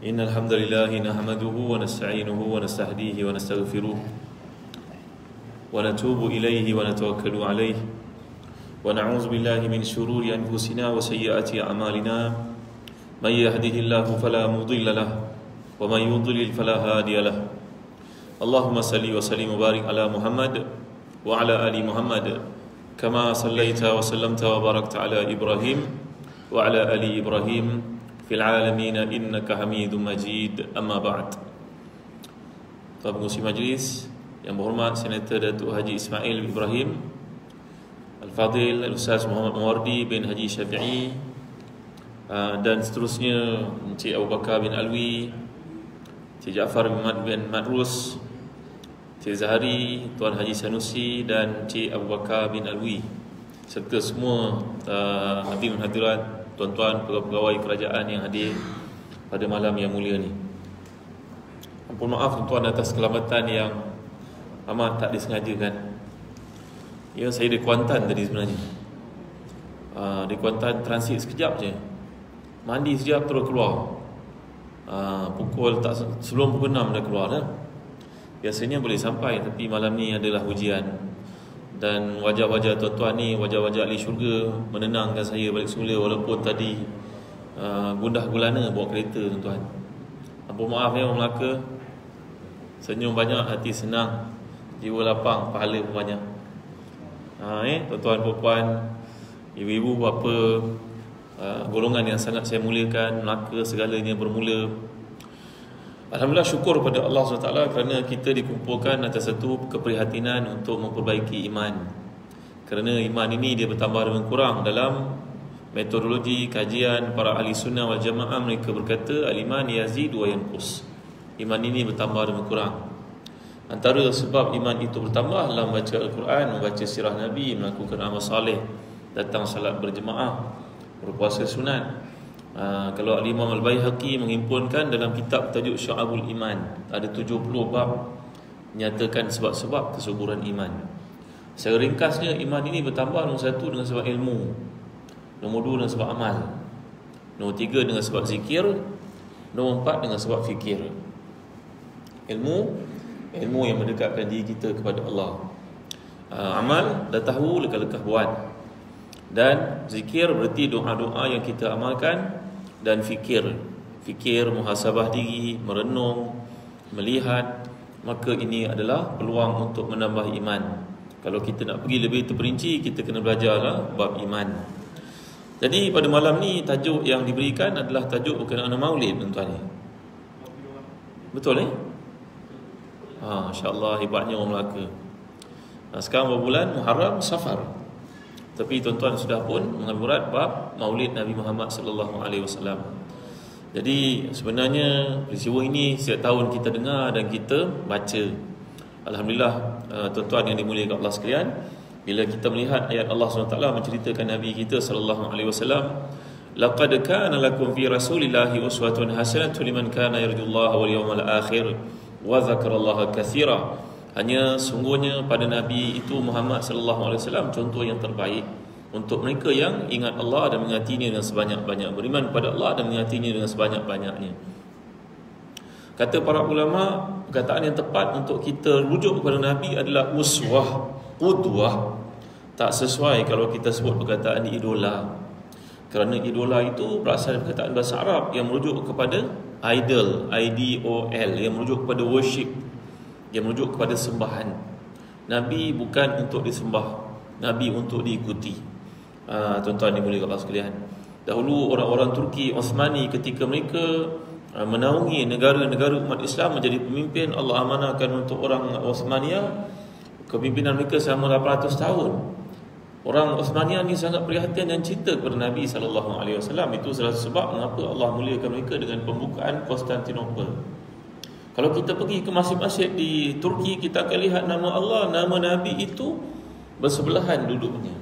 إن الحمد لله نحمده ونستعينه ونستهديه ونستغفره ونتوب إليه ونتوكل عليه ونعوذ بالله من شرور أنفسنا وسيئات أعمالنا من يهده الله فلا مضل له ومن يضلل فلا هادي له اللهم صل وسلم وبارك على محمد وعلى آل محمد كما صليت وسلمت وباركت على إبراهيم وعلى آل إبراهيم في العالمين إنك حميد مجيد. أما بعد. Tuan Pengerusi Majlis yang berhormat Senator Datuk Haji Ismail Ibrahim Al-Fadhil Al-Ustaz Muhammad Mawardi bin Haji Syafi'i, dan seterusnya Encik Abu Bakar bin Alwi, Encik Jaafar bin Madrus, Encik Zahari, Tuan Haji Sanusi dan Encik Abu Bakar bin Alwi, serta semua hadirin hadirat, tuan-tuan pegawai kerajaan yang hadir pada malam yang mulia ni. Ampun maaf tuan atas kelambatan yang amat tak disengajakan. Ya, saya di Kuantan tadi sebenarnya. Di Kuantan transit sekejap je. Mandi sekejap terus keluar. Sebelum pukul 6 dah keluar dah. Biasanya boleh sampai, tapi malam ni adalah ujian. Dan wajah-wajah tuan-tuan ni, wajah-wajah ahli syurga, menenangkan saya balik semula. Walaupun tadi gundah gulana bawa kereta tuan-tuan. Ampun maaf ya orang Melaka. Senyum banyak, hati senang, jiwa lapang, pahala pun banyak. Tuan-tuan, puan-puan, ibu-ibu, bapa, golongan yang sangat saya muliakan, Melaka segalanya bermula. Alhamdulillah, syukur pada Allah SWT kerana kita dikumpulkan atas satu keprihatinan untuk memperbaiki iman. Kerana iman ini dia bertambah dan berkurang. Dalam metodologi kajian para ahli sunnah wal jamaah, mereka berkata al-iman yazid wa yanqus. Iman ini bertambah dan berkurang. Antara sebab iman itu bertambah adalah membaca Al-Quran, membaca sirah Nabi, melakukan amal saleh, datang salat berjemaah, berpuasa sunat. Kalau Al-Imam Al-Baihaqi menghimpunkan dalam kitab tajuk Syu'abul Iman, ada 70 bab menyatakan sebab-sebab kesuburan iman. Secara ringkasnya, iman ini bertambah nombor 1 dengan sebab ilmu, nombor 2 dengan sebab amal, nombor 3 dengan sebab zikir, nombor 4 dengan sebab fikir. Ilmu yang mendekatkan diri kita kepada Allah. Amal dah tahu, lekah-lekah buat. Dan zikir berarti doa-doa yang kita amalkan. Dan fikir muhasabah diri, merenung, melihat. Maka ini adalah peluang untuk menambah iman. Kalau kita nak pergi lebih terperinci, kita kena belajarlah bab iman. Jadi pada malam ni tajuk yang diberikan adalah tajuk berkenaan Maulid tuan-tuan ni. Betul insya-Allah, hebatnya orang Melaka. Sekarang berbulan Muharram Safar. Tapi tuan-tuan sudah pun mengambil berat bab Maulid Nabi Muhammad sallallahu alaihi wasallam. Jadi sebenarnya peristiwa ini setiap tahun kita dengar dan kita baca. Alhamdulillah, tuan-tuan yang dimuliakan Allah sekalian, bila kita melihat ayat Allah SWT menceritakan Nabi kita sallallahu alaihi wasallam, laqad kana lakum fi rasulillahi uswatun hasanatun liman kana yarjullaha wal yawmal akhir wa dzakarallaha katsira. Hanya sungguhnya pada Nabi itu Muhammad sallallahu alaihi wasallam contoh yang terbaik untuk mereka yang ingat Allah dan mengingatinya dengan sebanyak-banyak, beriman kepada Allah dan mengingatinya dengan sebanyak-banyaknya. Kata para ulama, perkataan yang tepat untuk kita rujuk kepada Nabi adalah uswah, qudwah. Tak sesuai kalau kita sebut perkataan idola. Kerana idola itu berasal dari perkataan bahasa Arab yang merujuk kepada idol, I-D-O-L, yang merujuk kepada worship, yang merujuk kepada sembahan. Nabi bukan untuk disembah, Nabi untuk diikuti. Tuan-tuan dimuliakan Allah sekalian, dahulu orang-orang Turki Osmani ketika mereka menaungi negara-negara umat Islam menjadi pemimpin, Allah amanahkan untuk orang Osmania kepimpinan mereka selama 800 tahun. Orang Osmania ni sangat prihatin dan cinta kepada Nabi SAW. Itu salah satu sebab mengapa Allah muliakan mereka dengan pembukaan Konstantinopel. Kalau kita pergi ke masjid-masjid di Turki, kita akan lihat nama Allah, nama Nabi itu bersebelahan duduknya.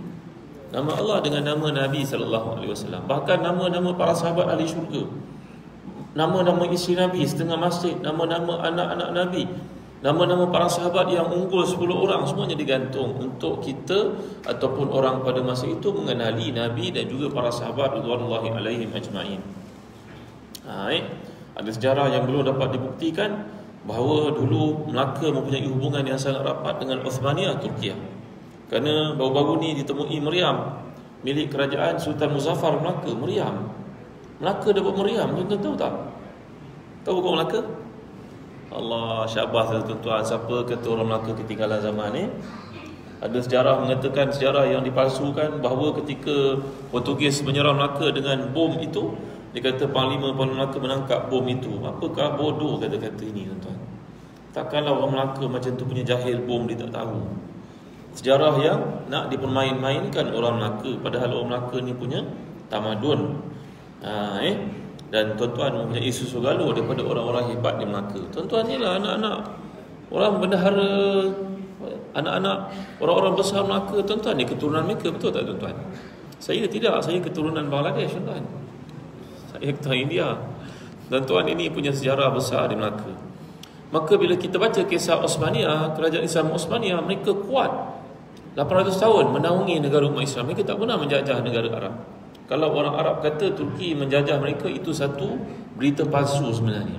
Nama Allah dengan nama Nabi SAW. Bahkan nama-nama para sahabat ahli syurga, nama-nama isteri Nabi setengah masjid, nama-nama anak-anak Nabi, nama-nama para sahabat yang unggul 10 orang, semuanya digantung untuk kita ataupun orang pada masa itu mengenali Nabi dan juga para sahabat radhiyallahu alaihim ajma'in. Ada sejarah yang belum dapat dibuktikan bahawa dulu Melaka mempunyai hubungan yang sangat rapat dengan Uthmaniyah Turkiye. Kerana baru-baru ni ditemui meriam milik kerajaan Sultan Muzaffar Melaka. Melaka dapat meriam, tuan-tuan tahu tak? Tahu kau Melaka? Allah, syabas tuan-tuan. Siapa kata orang Melaka ketinggalan zaman ni? Ada sejarah mengatakan, sejarah yang dipalsukan, bahawa ketika Portugis menyerang Melaka dengan bom itu, dia kata Panglima Melaka menangkap bom itu. Apakah bodoh kata-kata ini, tuan-tuan? Takkanlah orang Melaka macam tu punya jahil bom dia tak tahu. Sejarah yang nak dipermain-mainkan orang Melaka, padahal orang Melaka ni punya tamadun. Dan tuan-tuan mempunyai susu galuh daripada orang-orang hebat di Melaka. Tuan-tuan ni lah anak-anak orang bendahara, anak-anak orang-orang besar Melaka. Tuan-tuan ni keturunan mereka, betul tak tuan-tuan? Saya tidak, saya keturunan Bangladesh, tuan-tuan. Saya keturunan India. Tuan-tuan, ini punya sejarah besar di Melaka. Maka bila kita baca kisah Osmaniyah, kerajaan Islam Osmaniyah, mereka kuat 800 tahun menaungi negara umat Islam. Mereka tak pernah menjajah negara Arab. Kalau orang Arab kata Turki menjajah mereka, itu satu berita palsu sebenarnya.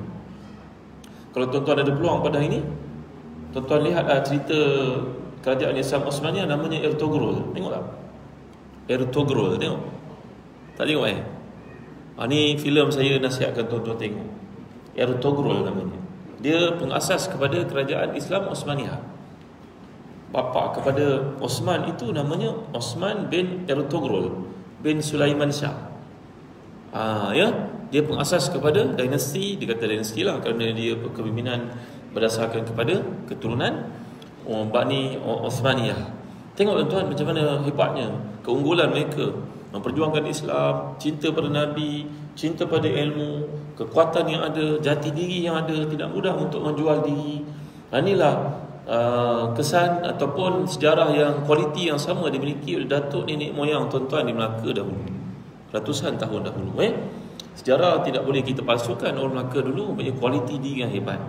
Kalau tuan-tuan ada peluang pada ini, tuan-tuan lihatlah cerita kerajaan Islam Osmaniyah, namanya Ertugrul. Tengok tak? Ertugrul, tengok. Tak tengok ni filem saya nasihatkan tuan-tuan tengok. Ertugrul namanya. Dia pengasas kepada kerajaan Islam Osmaniyah. Bapa kepada Osman itu namanya Osman bin Ertugrul bin Sulaiman Shah. Dia pengasas kepada dinasti, dikata dinasti lah kerana dia kepimpinan berdasarkan kepada keturunan Bani Osmaniyah. Tengok tuan-tuan macam mana hebatnya keunggulan mereka memperjuangkan Islam, cinta pada Nabi, cinta pada ilmu, kekuatan yang ada, jati diri yang ada, tidak mudah untuk menjual diri. Inilah kesan ataupun sejarah yang kualiti yang sama dimiliki oleh datuk nenek moyang tuan-tuan di Melaka dahulu, ratusan tahun dahulu. Sejarah tidak boleh kita palsukan. Orang Melaka dulu punya kualiti diri yang hebat.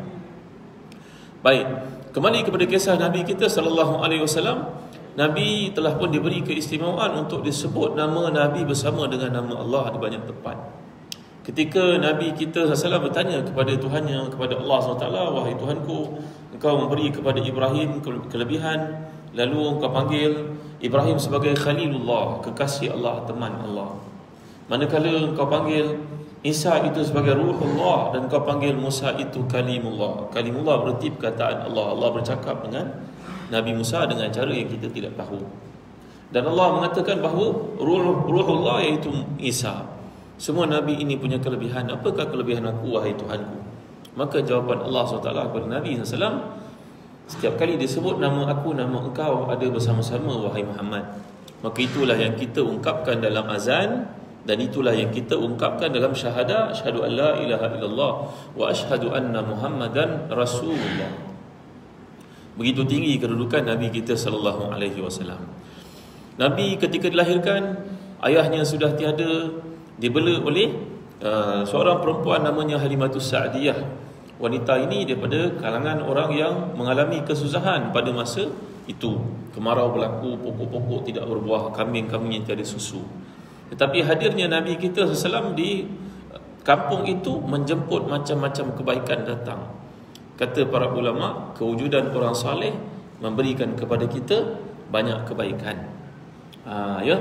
Baik, kembali kepada kisah Nabi kita sallallahu alaihi wasallam. Nabi telah pun diberi keistimewaan untuk disebut nama Nabi bersama dengan nama Allah di banyak tempat. Ketika Nabi kita SAW bertanya kepada Tuhannya, kepada Allah SWT, wahai Tuhanku, engkau memberi kepada Ibrahim kelebihan, lalu engkau panggil Ibrahim sebagai Khalilullah, kekasih Allah, teman Allah. Manakala engkau panggil Isa itu sebagai Ruhullah, dan engkau panggil Musa itu Kalimullah. Kalimullah berarti perkataan Allah. Allah bercakap dengan Nabi Musa dengan cara yang kita tidak tahu. Dan Allah mengatakan bahawa Ruhullah iaitu Isa. Semua Nabi ini punya kelebihan. Apakah kelebihan aku, wahai Tuhanku? Maka jawapan Allah SWT kepada Nabi SAW, setiap kali disebut nama aku, nama engkau ada bersama-sama, wahai Muhammad. Maka itulah yang kita ungkapkan dalam azan, dan itulah yang kita ungkapkan dalam syahadah, asyhadu an la ilaha illallah wa asyhadu anna Muhammadan Rasulullah. Begitu tinggi kedudukan Nabi kita sallallahu alaihi wasallam. Nabi ketika dilahirkan, ayahnya sudah tiada, dibela oleh seorang perempuan namanya Halimatus Sa'diyah. Wanita ini daripada kalangan orang yang mengalami kesusahan pada masa itu. Kemarau berlaku, pokok-pokok tidak berbuah, kambing-kambing yang tiada susu. Tetapi hadirnya Nabi kita SAW di kampung itu menjemput macam-macam kebaikan datang. Kata para ulama, kewujudan orang saleh memberikan kepada kita banyak kebaikan.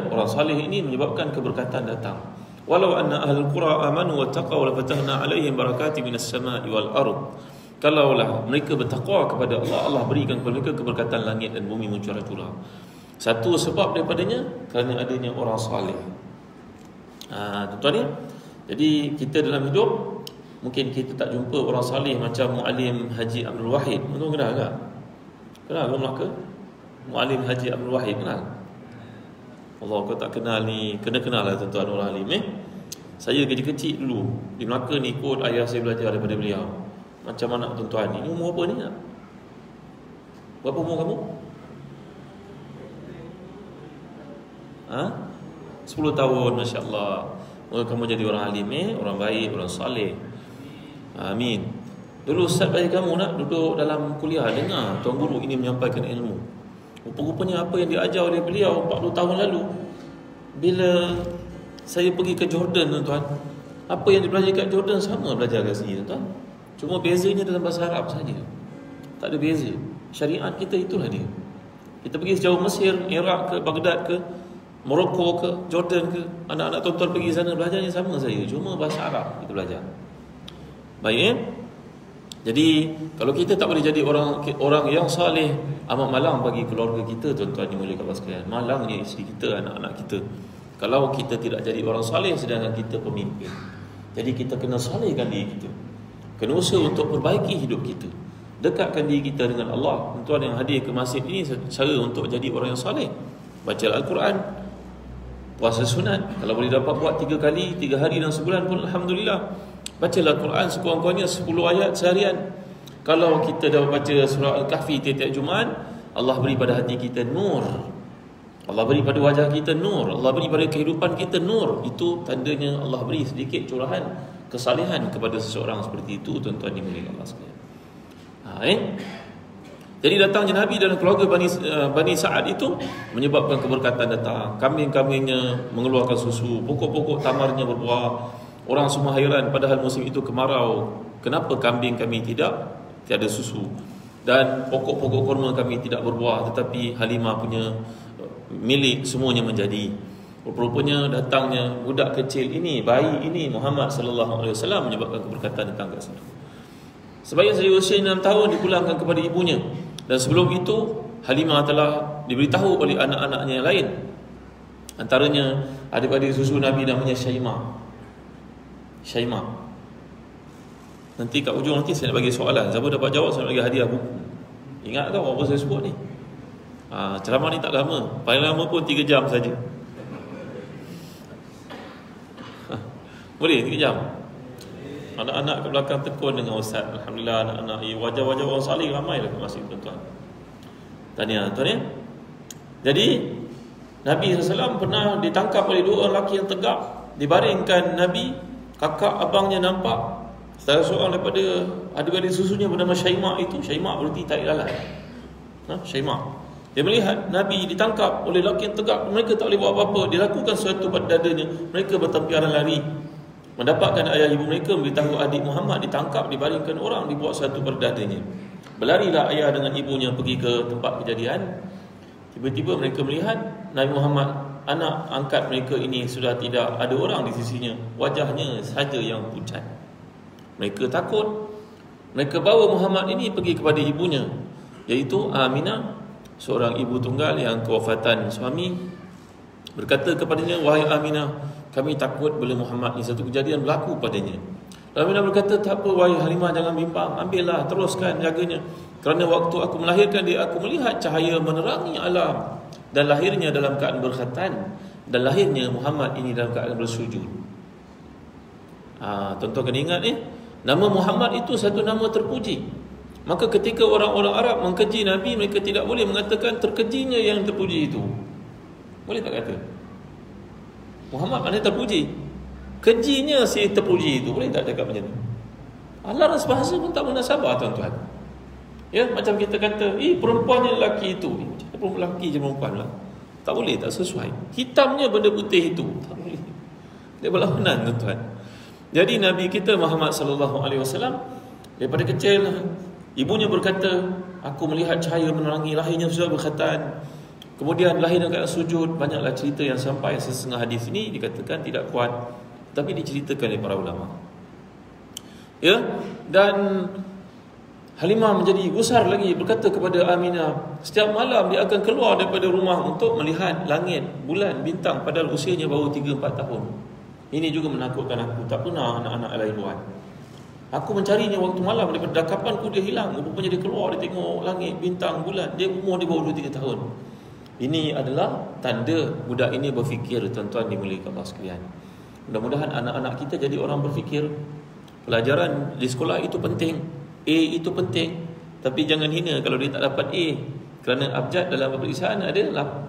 Orang saleh ini menyebabkan keberkatan datang. Walau anna ahlul qura amanu wattaqaw la fatahna alaihim barakatin minas sama'i wal ard. Kalaulah mereka bertakwa kepada Allah, Allah berikan kepada mereka keberkatan langit dan bumi mencurah-curah. Satu sebab daripadanya kerana adanya orang saleh. Tuan-tuan ni, jadi kita dalam hidup mungkin kita tak jumpa orang saleh macam Muallim Haji Abdul Wahid. Tuan kenal tak? Kenal ke Melaka? Muallim Haji Abdul Wahid kenal? Allah, kau tak kenal ni, kena kenal lah tuan-tuan orang alim. Saya kecil-kecil dulu di Melaka ni, ikut ayah saya belajar daripada beliau. Macam anak tuan-tuan ni. Ni umur apa ni nak? Berapa umur kamu? 10 tahun, Masya Allah. Kamu jadi orang alim, orang baik, orang saleh. Amin. Dulu ustaz bagi kamu nak duduk dalam kuliah, dengar tuan guru ini menyampaikan ilmu. Rupa-rupanya apa yang diajar oleh beliau 40 tahun lalu, bila saya pergi ke Jordan tuan-tuan, Apa yang dipelajari kat Jordan sama belajar kat sini, tuan. Cuma bezanya dalam bahasa Arab saja. Tak ada beza. Syariat kita itulah dia. Kita pergi sejauh Mesir, Iraq ke, Baghdad ke, Morocco ke, Jordan ke, anak-anak tuan-tuan pergi sana belajarnya sama saja, cuma bahasa Arab kita belajar. Baik. Jadi kalau kita tak boleh jadi orang yang saleh, amat malang bagi keluarga kita, tuan-tuan dimuliakan Allah sekalian. Malangnya isteri kita, anak-anak kita, kalau kita tidak jadi orang saleh sedangkan kita pemimpin. Jadi kita kena salehkan diri kita, kena usaha untuk perbaiki hidup kita, dekatkan diri kita dengan Allah. Tuan yang hadir ke masjid ini cara untuk jadi orang yang saleh. Baca Al-Quran, puasa sunat, kalau boleh dapat buat 3 kali 3 hari dalam sebulan pun alhamdulillah. Bacalah Al-Quran sekurang-kurangnya 10 ayat seharian. Kalau kita dah baca surah Al-Kahfi tiap-tiap Jumaat, Allah beri pada hati kita nur, Allah beri pada wajah kita nur, Allah beri pada kehidupan kita nur. Itu tandanya Allah beri sedikit curahan kesalehan kepada seseorang seperti itu, tuan-tuan dimuliakan Allah sekalian. Jadi datangnya Nabi dalam keluarga Bani Sa'ad itu menyebabkan keberkatan datang. Kambing-kambingnya mengeluarkan susu, pokok-pokok tamarnya berbuah. Orang semua hairan, padahal musim itu kemarau. Kenapa kambing kami tiada susu, dan pokok-pokok kurma kami tidak berbuah, tetapi Halimah punya milik semuanya menjadi. Rupanya datangnya budak kecil ini, bayi ini, Muhammad sallallahu alaihi wasallam, menyebabkan keberkatan datang kat sana. Sebaik saja usia 6 tahun dipulangkan kepada ibunya, dan sebelum itu Halimah telah diberitahu oleh anak-anaknya yang lain. Antaranya adik-adik susu Nabi namanya Syaimah. Nanti kat ujung nanti saya nak bagi soalan, siapa dapat jawab saya nak bagi hadiah buku. Ingat tak apa saya sebut ni? Ceramah ni tak lama, paling lama pun 3 jam saja. Boleh 3 jam. Anak-anak ke belakang tekun dengan ustaz. Alhamdulillah, anak-anak wajah-wajah orang saleh ramai lah kat masjid, tuan-tuan. Tahniah, tuan ya. Jadi Nabi SAW pernah ditangkap oleh 2 orang lelaki yang tegak. Dibaringkan Nabi, kakak abangnya nampak. Salah seorang daripada adik-adik susunya bernama Syaimah itu. Syaimah berarti tarik lalat. Syaimah. Dia melihat Nabi ditangkap oleh lelaki yang tegak. Mereka tak boleh buat apa-apa. Dia lakukan sesuatu pada dadanya. Mereka bertempiaran lari. Mendapatkan ayah ibu mereka memberitahu adik Muhammad ditangkap, dibaringkan orang, dibuat sesuatu pada dadanya. Berlarilah ayah dengan ibunya pergi ke tempat kejadian. Tiba-tiba mereka melihat Nabi Muhammad, anak angkat mereka ini sudah tidak ada orang di sisinya, wajahnya saja yang pucat. Mereka takut. Mereka bawa Muhammad ini pergi kepada ibunya, iaitu Aminah, seorang ibu tunggal yang kewafatan suami. Berkata kepadanya, wahai Aminah, kami takut bila Muhammad ni satu kejadian berlaku padanya. Aminah berkata, tak apa wahai Halimah, jangan bimbang, ambillah, teruskan jaganya. Kerana waktu aku melahirkan dia, aku melihat cahaya menerangi alam, dan lahirnya dalam keadaan berkhatan, dan lahirnya Muhammad ini dalam keadaan bersujud. Tuan-tuan kena ingat nama Muhammad itu satu nama terpuji. Maka ketika orang-orang Arab mengkeji Nabi, mereka tidak boleh mengatakan terkejinya yang terpuji itu. Boleh tak kata Muhammad mana terpuji, kejinya si terpuji itu? Boleh tak cakap macam tu? Laras bahasa pun tak munasabah, tuan-tuan. Ya, macam kita kata, perempuannya lelaki itu. Lelaki je perempuan lah. Tak boleh, tak sesuai. Hitamnya benda putih itu, tak boleh. Dia berlawanan, tuan-tuan. Jadi Nabi kita Muhammad sallallahu alaihi wasallam daripada kecil, ibunya berkata, aku melihat cahaya menerangi, lahirnya sudah berkhatan. Kemudian lahir dalam keadaan sujud. Banyaklah cerita yang sampai setengah hadis ini dikatakan tidak kuat, tapi diceritakan oleh para ulama. Ya, dan Halimah menjadi gusar lagi, berkata kepada Aminah, setiap malam dia akan keluar daripada rumah untuk melihat langit, bulan, bintang, padahal usianya baru 3-4 tahun. Ini juga menakutkan aku, tak pernah anak-anak lain buat. Aku mencarinya waktu malam, daripada dakapanku dia hilang. Rupanya dia keluar, dia tengok langit, bintang, bulan. Dia umur dia baru 2-3 tahun. Ini adalah tanda budak ini berfikir, tuan-tuan dimuliakan Allah sekalian. Mudah-mudahan anak-anak kita jadi orang berfikir. Pelajaran di sekolah itu penting, A itu penting, tapi jangan hina kalau dia tak dapat A. Kerana abjad dalam peperiksaan ada 28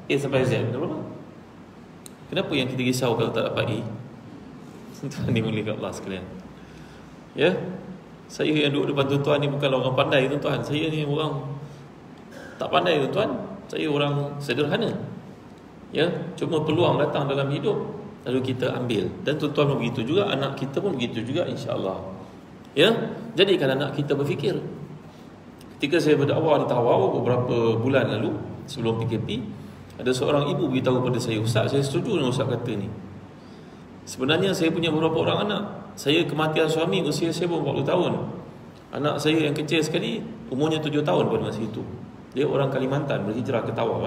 A sampai Z. Kenapa yang kita risau kalau tak dapat A? Tuan-tuan dimuliakan Allah sekalian. Ya, saya yang duduk depan tuan-tuan ni bukanlah orang pandai, tuan-tuan. Saya ni orang tak pandai, tuan-tuan. Saya orang sederhana. Ya, cuma peluang datang dalam hidup. lalu kita ambil. Dan tuan-tuan begitu juga, anak kita pun begitu juga, insya-Allah. Ya, jadikan anak kita berfikir. Ketika saya berdakwah di Tawau beberapa bulan lalu sebelum PKP, ada seorang ibu beritahu pada saya, "Ustaz, saya setuju dengan Ustaz kata ni. Sebenarnya saya punya beberapa orang anak. Saya kematian suami usia saya 40 tahun. Anak saya yang kecil sekali umurnya 7 tahun pada masa itu. Dia orang Kalimantan, berhijrah ke Tawau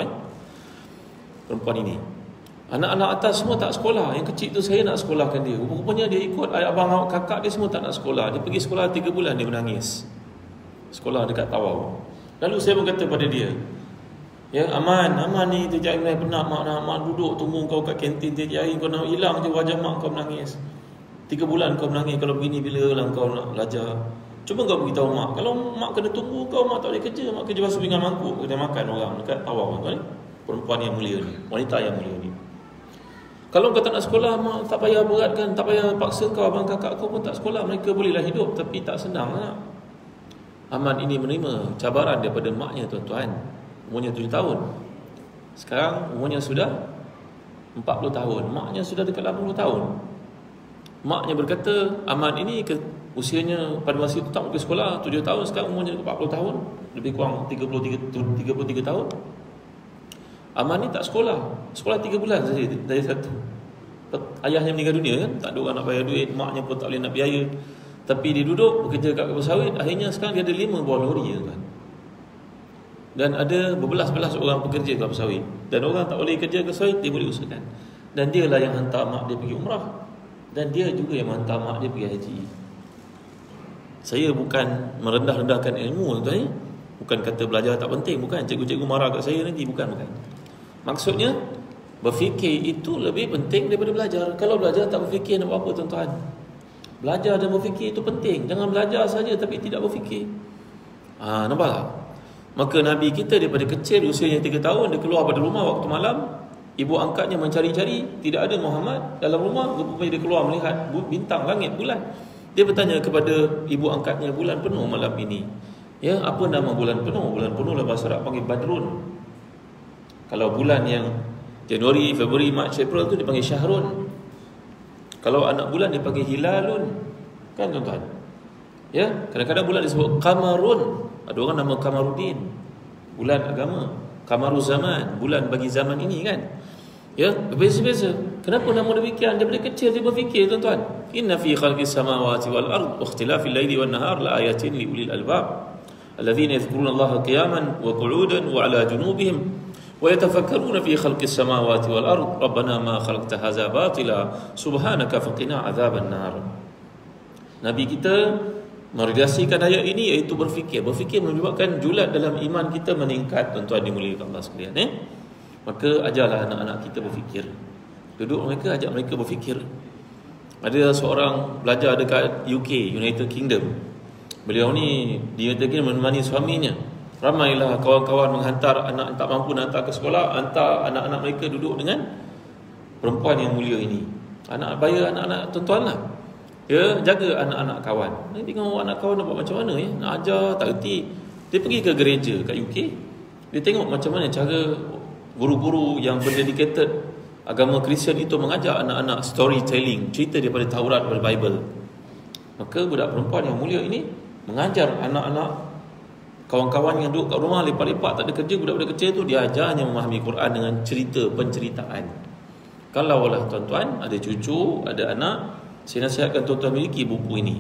perempuan ini. Anak-anak atas semua tak sekolah. Yang kecil tu saya nak sekolahkan dia. Rupanya dia ikut abang kakak dia semua tak nak sekolah. Dia pergi sekolah 3 bulan dia menangis. Sekolah dekat Tawau. Lalu saya berkata pada dia, ya, Aman ni tiap hari penat mak duduk tunggu kau kat kantin tiap hari, kau nak hilang je wajah mak kau menangis. 3 bulan kau menangis, kalau begini bila lah kau nak belajar. Cuba kau beritahu mak, kalau mak kena tunggu kau, mak tak boleh kerja, mak kerja basuh pinggan mangkuk, kena makan orang dekat Tawau tuan. Perempuan yang mulia ni, wanita yang mulia ni. Kalau kau tak nak sekolah, mak tak payah beratkan, tak payah paksa kau, abang kakak kau pun tak sekolah, mereka bolehlah hidup, tapi tak senang nak. Aman ini menerima cabaran daripada maknya tuan-tuan. Umurnya 7 tahun. Sekarang umurnya sudah 40 tahun. Maknya sudah dekat 80 tahun. Maknya berkata, Aman ini usianya pada masa itu tak pergi sekolah, 7 tahun, sekarang umurnya 40 tahun, lebih kurang 33 tahun. Aman ni tak sekolah. Sekolah 3 bulan saja dari satu. Ayahnya meninggal dunia kan, tak ada orang nak bayar duit, maknya pun tak boleh nak biaya. Tapi dia duduk bekerja kat kapal sawit. Akhirnya sekarang dia ada 5 buah lori kan. Dan ada berbelas-belas orang pekerja kapal sawit. Dan orang tak boleh kerja kapal sawit, dia boleh usahakan. Dan dia lah yang hantar mak dia pergi umrah. Dan dia juga yang hantar mak dia pergi haji. Saya bukan merendah-rendahkan ilmu tuan. Bukan kata belajar tak penting, bukan. Cikgu-cikgu marah kat saya nanti, bukan. Maksudnya berfikir itu lebih penting daripada belajar. Kalau belajar tak berfikir nak buat apa tuan-tuan? Belajar dan berfikir itu penting. Jangan belajar saja tapi tidak berfikir. Nampak tak? Maka Nabi kita daripada kecil, usianya 3 tahun, dia keluar pada rumah waktu malam. Ibu angkatnya mencari-cari, tidak ada Muhammad dalam rumah. Rupanya dia keluar melihat bintang, langit, bulan. Dia bertanya kepada ibu angkatnya, bulan penuh malam ini. Ya, apa nama bulan penuh? Bulan penuh dalam bahasa Arab panggil Badrun. Kalau bulan yang Januari, Februari, Mac, April tu dipanggil Syahrun. Kalau anak bulan dipanggil Hilalun. Kan tuan-tuan? Ya, kadang-kadang bulan disebut Qamarun. Ada orang nama Qamaruddin. Bulan agama. Qamaruzaman, bulan bagi zaman ini kan. Ya, berbeza-beza. Kenapa nama demikian? Daripada kecil dia berfikir tuan-tuan. Inna fi khalqis samawati wal ard wa ikhtilafil laili wan nahar la ayatin li ulil albab. Alladzina yadhkuruna Allaha qiyaman wa qu'udan wa 'ala junubihim wa yatafakkaruna fi khalqis samawati wal ard. Rabbana ma khalaqta hadza batila subhanaka faqina 'adzaban nar. Nabi kita merealisasikan ayat ini iaitu berfikir. Berfikir menyebabkan julat dalam iman kita meningkat tuan-tuan dimuliakan Allah sekalian. Maka ajarlah anak-anak kita berfikir. Duduk mereka, ajak mereka berfikir. Ada seorang belajar dekat UK, United Kingdom. Beliau ni di United Kingdom menemani suaminya. Ramailah kawan-kawan menghantar anak tak mampu nak hantar ke sekolah, hantar anak-anak mereka duduk dengan perempuan yang mulia ini. Anak bayar anak-anak tuan-tuan lah. Ya, jaga anak-anak kawan. Nanti tengok anak kawan nak buat macam mana ya. Nak ajar tak erti. Dia pergi ke gereja kat UK. Dia tengok macam mana cara guru-guru yang berdedicated agama Kristian itu mengajar anak-anak storytelling, cerita daripada Taurat, daripada Bible. Maka budak perempuan yang mulia ini mengajar anak-anak kawan-kawan yang duduk kat rumah lepak-lepak tak ada kerja, budak-budak kecil tu dia ajarnya memahami Quran dengan cerita penceritaan. Kalaulah tuan-tuan ada cucu, ada anak, saya nasihatkan tuan-tuan miliki buku ini.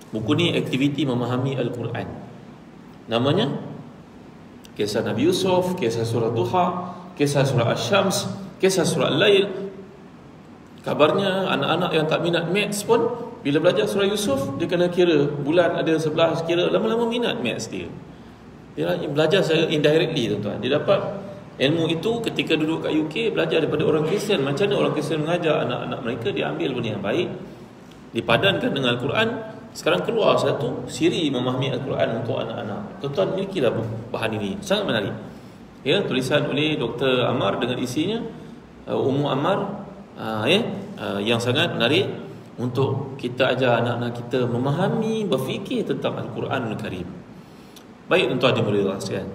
Buku ni aktiviti memahami Al-Quran. Namanya Kisah Nabi Yusuf, Kisah Surah Duha, Kisah Surah Asy-Syams, Kisah Surah Al-Lail. Kabarnya anak-anak yang tak minat maths pun bila belajar Surah Yusuf, dia kena kira bulan ada 11, kira lama-lama minat maths dia. Dia belajar secara indirectly tuan-tuan. Dia dapat ilmu itu ketika duduk kat UK, belajar daripada orang Kristian. Macam mana orang Kristian mengajar anak-anak mereka, dia ambil benda yang baik, dipadankan dengan Al-Quran. Sekarang keluar satu siri memahami Al-Quran untuk anak-anak. Tuan-tuan milikilah bahan ini, sangat menarik. Ya, tulisan oleh Dr. Ammar dengan isinya Ummu Ammar, yang sangat menarik untuk kita ajar anak-anak kita memahami, berfikir tentang Al-Quranul Karim. Baik tuan-tuan dimuliakan sekalian.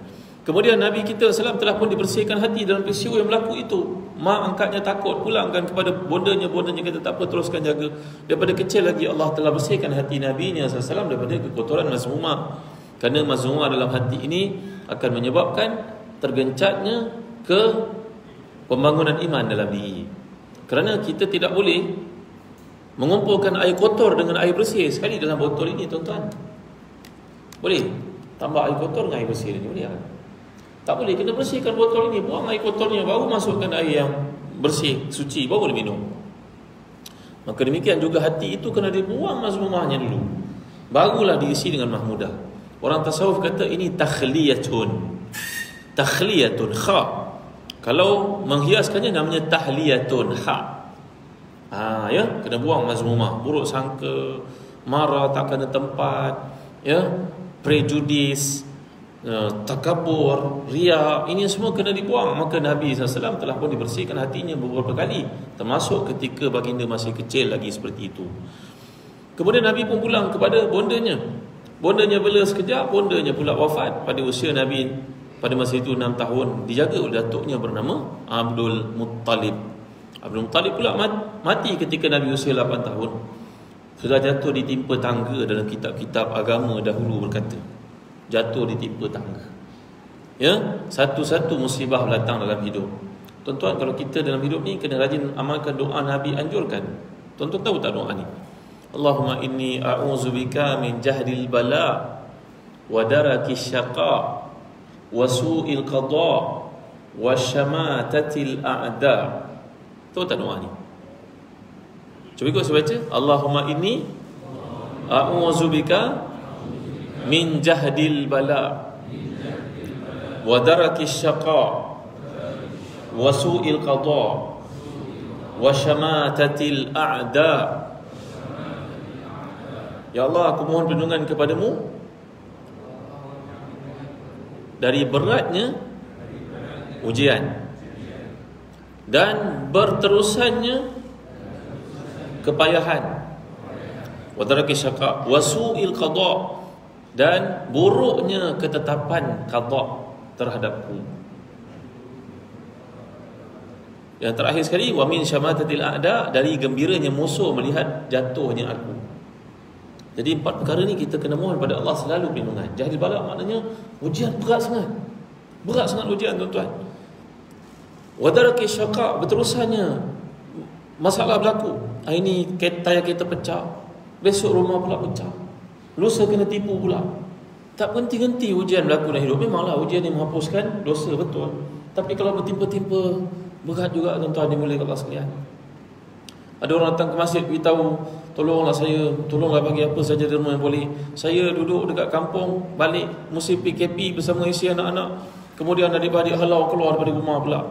Kemudian Nabi kita SAW telah pun dibersihkan hati dalam peristiwa yang berlaku itu. mak angkatnya takut, pulangkan kepada bondanya kata tak apa, teruskan jaga. Daripada kecil lagi Allah telah bersihkan hati Nabi-Nya SAW daripada kekotoran mazmumah. Kerana mazmumah dalam hati ini akan menyebabkan tergencatnya ke pembangunan iman dalam diri. Kerana kita tidak boleh mengumpulkan air kotor dengan air bersih sekali dalam botol ini, tuan-tuan. Boleh tambah air kotor dengan air bersih ini, boleh kan? Tak boleh, kena bersihkan botol ini, buang air kotornya, baru masukkan air yang bersih, suci, baru boleh minum. Maka demikian juga hati itu kena dibuang mazmumahnya dulu, barulah diisi dengan mahmudah. Orang tasawuf kata ini takhliyatun. Takhliyatun kha. Kalau menghiaskannya namanya tahliyatun ha. Ya, kena buang mazmumah, buruk sangka, marah tak kena tempat, ya, prejudis, takabur, riya, ini semua kena dibuang. Maka Nabi SAW telah pun dibersihkan hatinya beberapa kali, termasuk ketika baginda masih kecil lagi seperti itu. Kemudian Nabi pun pulang kepada bondanya. Bondanya bela sekejap, bondanya pula wafat pada usia Nabi pada masa itu 6 tahun, dijaga oleh datuknya bernama Abdul Muttalib. Abdul Muttalib pula mati ketika Nabi usia 8 tahun. Sudah jatuh ditimpa tangga, dalam kitab-kitab agama dahulu berkata, jatuh ditimpa tangga. Ya, satu-satu musibah datang dalam hidup. Tuan-tuan, kalau kita dalam hidup ni kena rajin amalkan doa Nabi anjurkan. Tuan-tuan tahu tak doa ni? Allahumma inni a'udzubika min jahdil bala wa darakis syaqa wa su'il qada wa syamatatil a'da. Tahu tak doa ni? Cuba ikut saya baca. Allahumma inni a'udzubika min jahdil bala wa darakis syaqa wa su'il qada wa syamatatil a'da. Ya Allah, aku mohon perlindungan kepadamu dari beratnya ujian dan berterusannya kepayahan, wa darakis syaqa wa su'il qada, dan buruknya ketetapan qada terhadapku. Yang terakhir sekali, wa min syamatatil a'da, dari gembiranya musuh melihat jatuhnya aku. Jadi 4 perkara ni kita kena mohon pada Allah selalu perlindungan. Jahdil bala maknanya ujian berat sangat. Berat sangat ujian, tuan-tuan. Wa darakis syaqa, berterusannya masalah berlaku. Hari ni tayar kereta pecah, besok rumah pula pecah, lusa kena tipu pula. Tak berhenti-henti ujian berlaku dalam hidup. Memanglah ujian ni menghapuskan dosa, betul. Tapi kalau bertimpa-timpa, berat juga, tuan-tuan dimulai Allah sekalian. Ada orang datang ke masjid beritahu, tolonglah saya, tolonglah bagi apa saja derma yang boleh. Saya duduk dekat kampung, balik musim PKP bersama isteri anak-anak, kemudian adik-adik halau keluar daripada rumah pula.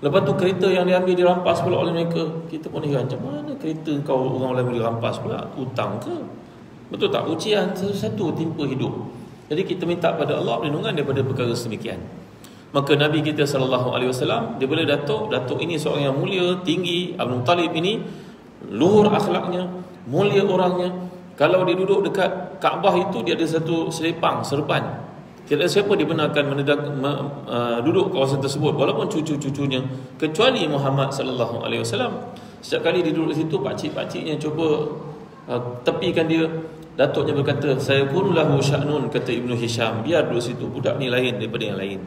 Lepas tu kereta yang diambil dirampas pula oleh mereka. Kita pun heran, macam mana kereta kau orang lain boleh rampas pula? Hutang ke? Betul tak? Ujian satu-satu timpa hidup. Jadi kita minta pada Allah perlindungan daripada perkara sedemikian. Maka Nabi kita SAW, dia boleh datuk ini seorang yang mulia, tinggi. Abdul Muttalib ini luhur akhlaknya, mulia orangnya. Kalau dia duduk dekat Kaabah itu, dia ada satu serban. Tidak siapa dibenarkan duduk kawasan tersebut, walaupun cucu-cucunya, kecuali Muhammad SAW. Setiap kali dia duduk di situ, pakcik-pakciknya cuba tepikan dia. Datuknya berkata, saya pun lahu sya'nun, kata Ibnu Hisham, biar duduk situ, budak ni lain daripada yang lain.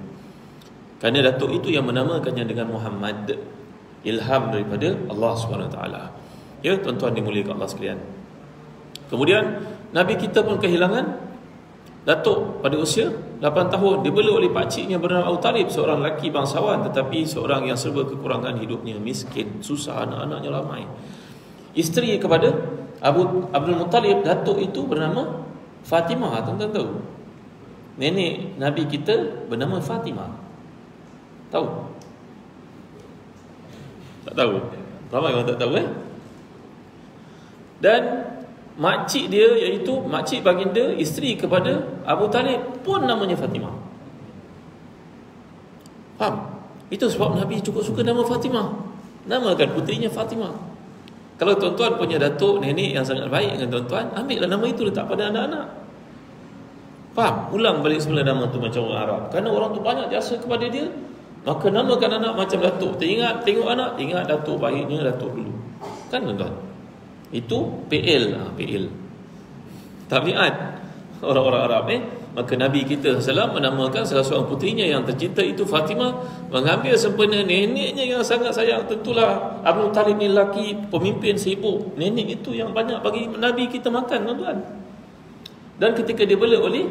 Kerana datuk itu yang menamakannya dengan Muhammad, ilham daripada Allah SWT. Ya, tuan-tuan dimuliakan Allah sekalian. Kemudian Nabi kita pun kehilangan datuk pada usia 8 tahun. Dibela oleh pakciknya bernama Abu Talib, seorang lelaki bangsawan, tetapi seorang yang serba kekurangan hidupnya, miskin, susah, anak-anaknya ramai. Isteri kepada Abdul Muttalib, datuk itu bernama Fatimah. Tuan-tuan tahu? Nenek Nabi kita bernama Fatimah. Tahu? Tak tahu? Ramai orang tak tahu Dan makcik dia, iaitu makcik baginda, isteri kepada Abu Talib, pun namanya Fatimah. Faham? Itu sebab Nabi cukup suka nama Fatimah. Namakan puterinya Fatimah. Kalau tuan-tuan punya datuk, nenek yang sangat baik dengan tuan-tuan, ambillah nama itu, letak pada anak-anak. Faham? Ulang balik semula nama tu macam orang Arab. Kerana orang tu banyak jasa kepada dia, Maka namakan anak macam datuk. Tengok anak, ingat datuk, baiknya datuk dulu. Kan tuan-tuan? Itu PL, PL. Tabiat orang-orang Arab Maka Nabi kita SAW menamakan salah seorang putrinya yang tercinta itu Fatimah, mengambil sempena neneknya yang sangat sayang. Tentulah Abu Talib ni lelaki pemimpin sibuk, nenek itu yang banyak bagi Nabi kita makan, tuan-tuan. Dan ketika dia bela oleh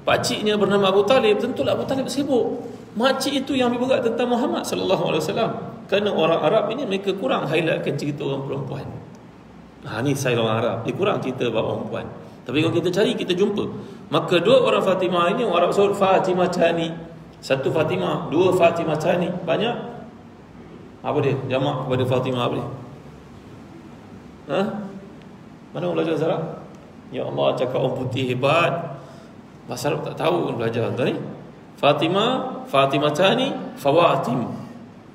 pakciknya bernama Abu Talib, tentulah Abu Talib sibuk. Makcik itu yang lebih berat tentang Muhammad sallallahu alaihi wasallam. Kerana orang Arab ini mereka kurang highlightkan cerita orang perempuan. Ni saya orang Arab, dia kurang cerita bab perempuan. Tapi kalau kita cari, kita jumpa. Maka dua orang Fatimah ini, orang Arab sebut Fatimah Tani. Satu Fatimah, dua Fatimah Tani. Banyak? Apa dia? Jamak kepada Fatimah apa dia? Mana orang belajar Arab? Ya Allah, cakap orang putih hebat. Bahasa Arab tak tahu belajar tuan ni. Fatimah, Fatimah Tani, Fawatim.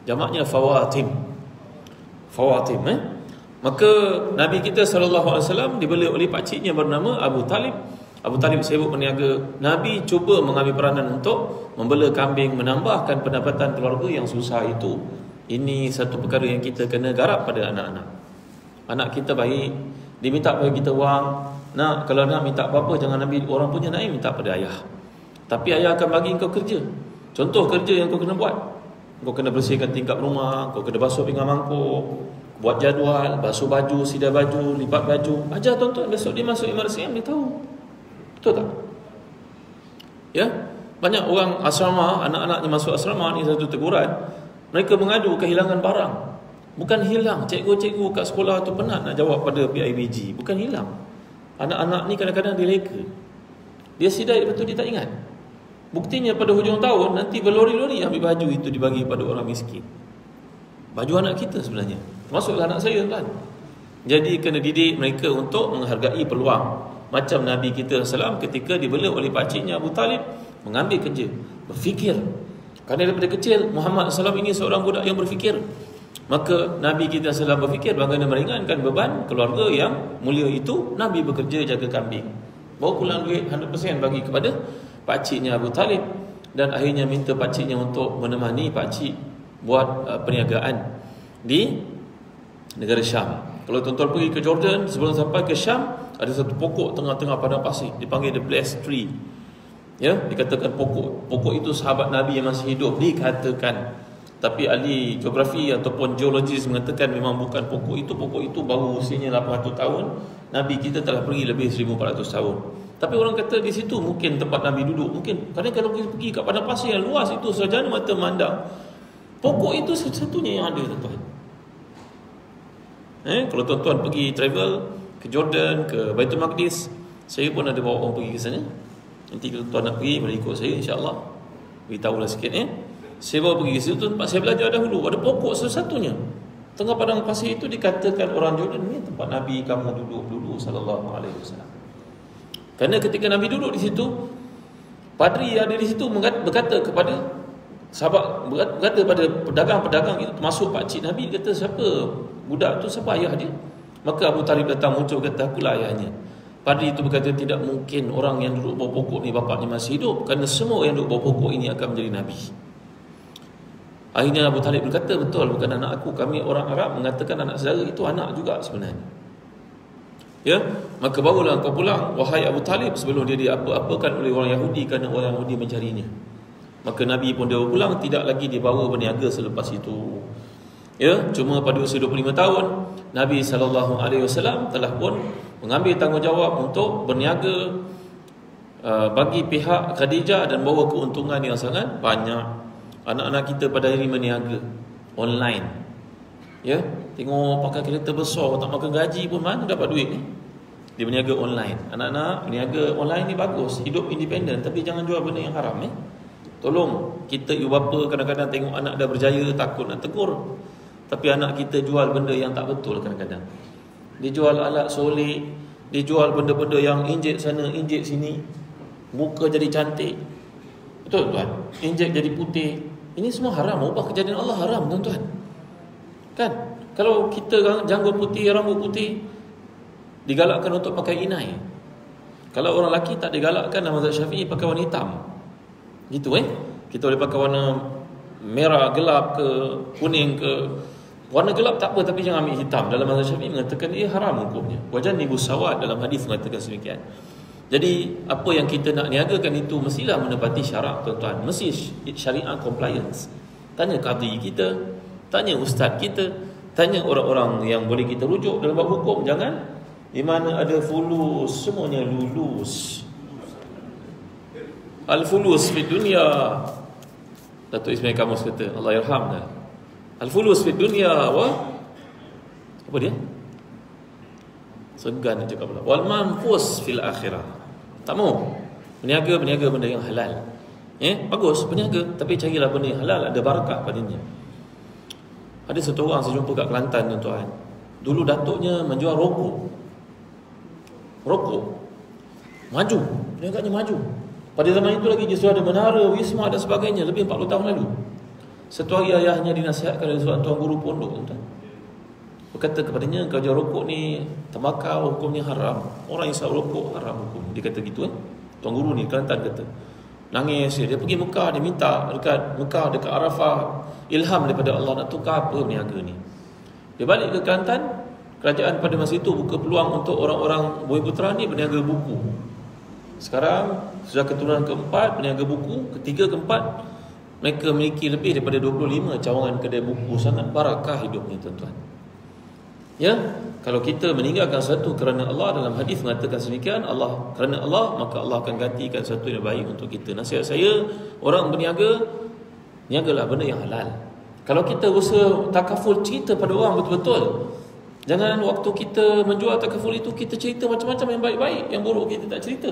Jamaknya Fawatim. Fawatim Maka Nabi kita SAW dibela oleh pakciknya bernama Abu Talib. Abu Talib sibuk berniaga. Nabi cuba mengambil peranan untuk membela kambing, menambahkan pendapatan keluarga yang susah itu. Ini satu perkara yang kita kena garap pada anak-anak. Anak kita baik, dia minta bagi kita wang. Nak, kalau nak minta apa-apa, jangan ambil orang punya naik, minta pada ayah. Tapi ayah akan bagi kau kerja. Contoh kerja yang kau kena buat. Kau kena bersihkan tingkap rumah, kau kena basuh pinggan mangkuk, buat jadual, basuh baju, sidai baju, lipat baju. Ajar tuan-tuan, besok dia masuk MRCM, dia tahu. Betul tak? Ya, banyak orang asrama, anak-anaknya masuk asrama, ni satu teguran. Mereka mengadu kehilangan barang. Bukan hilang, cikgu-cikgu kat sekolah tu penat nak jawab pada PIBG. Bukan hilang. Anak-anak ni kadang-kadang dia leka. Dia sidai, betul dia tak ingat. Buktinya pada hujung tahun, nanti berlori-lori ambil baju itu dibagi pada orang miskin. Baju anak kita sebenarnya, termasuklah anak saya kan. Jadi kena didik mereka untuk menghargai peluang. Macam Nabi kita SAW ketika dibela oleh pakciknya Abu Talib, mengambil kerja, berfikir. Kerana daripada kecil Muhammad SAW ini seorang budak yang berfikir. Maka Nabi kita SAW berfikir bagaimana meringankan beban keluarga yang mulia itu. Nabi bekerja jaga kambing, bawa pulang duit 100% bagi kepada pakciknya Abu Talib. Dan akhirnya minta pakciknya untuk menemani pakcik buat perniagaan di negara Syam. Kalau tuan-tuan pergi ke Jordan, sebelum sampai ke Syam, ada satu pokok tengah-tengah padang pasir, dipanggil the blessed tree. Ya, dikatakan pokok itu sahabat Nabi yang masih hidup, dikatakan. Tapi ahli geografi ataupun geologis mengatakan memang bukan pokok itu baru usianya 800 tahun. Nabi kita telah pergi lebih 1400 tahun. Tapi orang kata di situ mungkin tempat Nabi duduk. Mungkin, kerana kalau kita pergi kat padang pasir yang luas itu, sarjana mata memandang, pokok itu satu-satunya yang ada, tuan-tuan. Kalau tuan-tuan pergi travel ke Jordan, ke Baitul Maqdis, saya pun ada bawa orang pergi ke sana. Nanti kalau tuan nak pergi, boleh ikut saya insya-Allah. Beritahulah sikit Saya bawa pergi ke situ, tempat saya belajar dahulu. Ada pokok satu-satunya. Tengah padang pasir itu dikatakan orang Jordan, ni tempat Nabi kamu duduk dulu sallallahu alaihi wasallam. Kerana ketika Nabi duduk di situ, padri yang ada di situ berkata kepada sahabat, berkata pada pedagang-pedagang itu, termasuk pakcik Nabi, kata siapa budak tu, siapa ayah dia? Maka Abu Talib datang muncul, kata akulah ayahnya. Padri itu berkata tidak mungkin orang yang duduk bawah pokok ni bapaknya masih hidup, kerana semua yang duduk bawah pokok ini akan menjadi Nabi. Akhirnya Abu Talib berkata, betul, bukan anak aku. Kami orang Arab mengatakan anak saudara itu anak juga sebenarnya. Ya, maka barulah kau pulang wahai Abu Talib, sebelum dia diapa-apakan oleh orang Yahudi kerana orang Yahudi mencarinya. Maka Nabi pun dia pulang, tidak lagi dibawa berniaga selepas itu. Ya, cuma pada usia 25 tahun Nabi SAW telah pun mengambil tanggungjawab untuk berniaga bagi pihak Khadijah dan bawa keuntungan yang sangat banyak. Anak-anak kita pada hari berniaga online. Ya, tengok pakai kereta besar, tak makan gaji pun mana dapat duit ni? Dia berniaga online. Anak-anak berniaga online ni bagus, hidup independen, tapi jangan jual benda yang haram Tolong, kita ibu bapa kadang-kadang tengok anak dah berjaya, takut nak tegur. Tapi anak kita jual benda yang tak betul kadang-kadang. Dia jual alat solek, dia jual benda-benda yang injek sana, injek sini, muka jadi cantik. Betul tuan? Injek jadi putih. Ini semua haram, ubah kejadian Allah haram, tuan-tuan. Kan? Kalau kita janggut putih, rambut putih, digalakkan untuk pakai inai. Kalau orang lelaki tak digalakkan, dalam mazhab Syafi'i pakai warna hitam. Gitu Kita boleh pakai warna merah gelap ke, kuning ke. Warna gelap tak apa, tapi jangan ambil hitam. Dalam mazhab Syafi'i mengatakan ia haram hukumnya. Wajannibu sawad, dalam hadis mengatakan demikian. Jadi apa yang kita nak niagakan itu mestilah menepati syarak, tuan-tuan. Mesti syariah compliance. Tanya qadi kita, tanya ustaz kita, tanya orang-orang yang boleh kita rujuk dalam bab hukum. Jangan di mana ada fulus, semuanya lulus. Al-fulus fi dunia, Datuk Ismail Kamus kata, Allah yarham dah. Al-fulus fi dunia wa apa dia? Segan nak cakap pula. Wal manfus fil akhirah. Tak mau berniaga benda yang halal. Bagus berniaga, tapi carilah benda yang halal, ada barakah padanya. Ada satu orang saya jumpa kat Kelantan, tuan-tuan. Dulu datuknya menjual rokok. Maju, perniagaannya maju. Pada zaman itu lagi dia sudah ada menara, wisma dan sebagainya, lebih 40 tahun lalu. Satu hari ayahnya dinasihatkan oleh seorang tuan guru pondok, tuan. Berkata kepadanya, kau jual rokok ni tembakau, hukumnya haram. Orang yang isap rokok haram hukum. Dia kata gitu Tuan guru ni Kelantan kata. Nangis dia pergi Mekah, dia minta dekat Mekah, dekat Arafah, ilham daripada Allah nak tukar apa berniaga ni. Dia balik ke Kelantan, kerajaan pada masa itu buka peluang untuk orang-orang Bumi-Putera ni berniaga buku. Sekarang sudah keturunan keempat berniaga buku, ketiga, keempat, mereka memiliki lebih daripada 25 cawangan kedai buku. Sangat barakah hidupnya, tuan-tuan. Ya, kalau kita meninggalkan satu kerana Allah, dalam hadis mengatakan sedemikian, Allah kerana Allah, maka Allah akan gantikan satu yang baik untuk kita. Nasihat saya, orang berniaga, niagalah benda yang halal. Kalau kita usaha takaful cerita pada orang betul-betul, jangan waktu kita menjual takaful itu kita cerita macam-macam yang baik-baik, yang buruk kita tak cerita.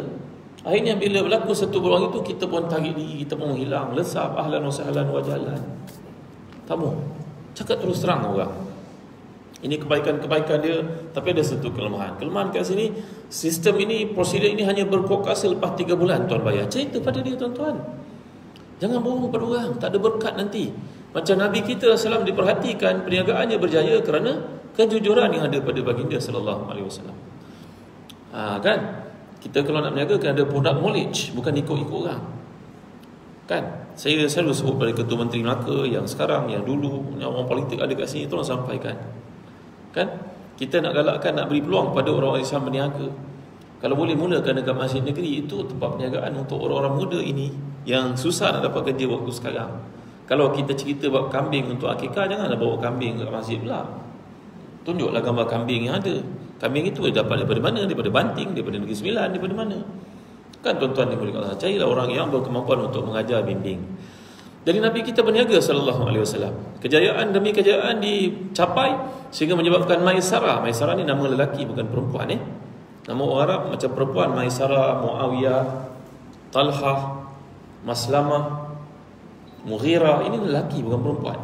Akhirnya bila berlaku satu peluang itu, kita pun tarik diri, kita pun hilang, lesap, ahlan wa sahlan wa jalan. Tamu cakap terus terang orang. Ini kebaikan-kebaikan dia, tapi ada satu kelemahan. Kelemahan kat sini, sistem ini, prosedur ini hanya berkuasa lepas 3 bulan tuan bayar. Cerita pada dia, tuan-tuan. Jangan bohong pada orang, tak ada berkat nanti. Macam Nabi kita SAW diperhatikan, perniagaannya berjaya kerana kejujuran yang ada pada baginda sallallahu alaihi wasallam. Kan? Kita kalau nak berniaga kan ada product knowledge, bukan ikut-ikut orang. Kan? Saya selalu sebut pada Ketua Menteri Melaka yang sekarang, yang dulu, yang orang politik ada kat sini, tolong sampaikan. Kan? Kita nak galakkan, nak beri peluang pada orang-orang Islam berniaga. Kalau boleh mulakan dekat masjid negeri, itu tempat perniagaan untuk orang-orang muda ini yang susah nak dapat kerja waktu sekarang. Kalau kita cerita bab kambing untuk akikah, janganlah bawa kambing ke masjid pula. Tunjuklah gambar kambing yang ada. Kambing itu dapat daripada mana? Daripada Banting, daripada Negeri Sembilan, daripada mana? Kan tuan-tuan yang boleh kata, carilah orang yang berkemampuan untuk mengajar, bimbing. Jadi Nabi kita berniaga sallallahu alaihi wasallam. Kejayaan demi kejayaan dicapai sehingga menyebabkan Maisarah. Maisarah ni nama lelaki bukan perempuan Nama orang Arab macam perempuan, Maisarah, Muawiyah, Talhah, Maslamah, Mughirah, ini lelaki bukan perempuan.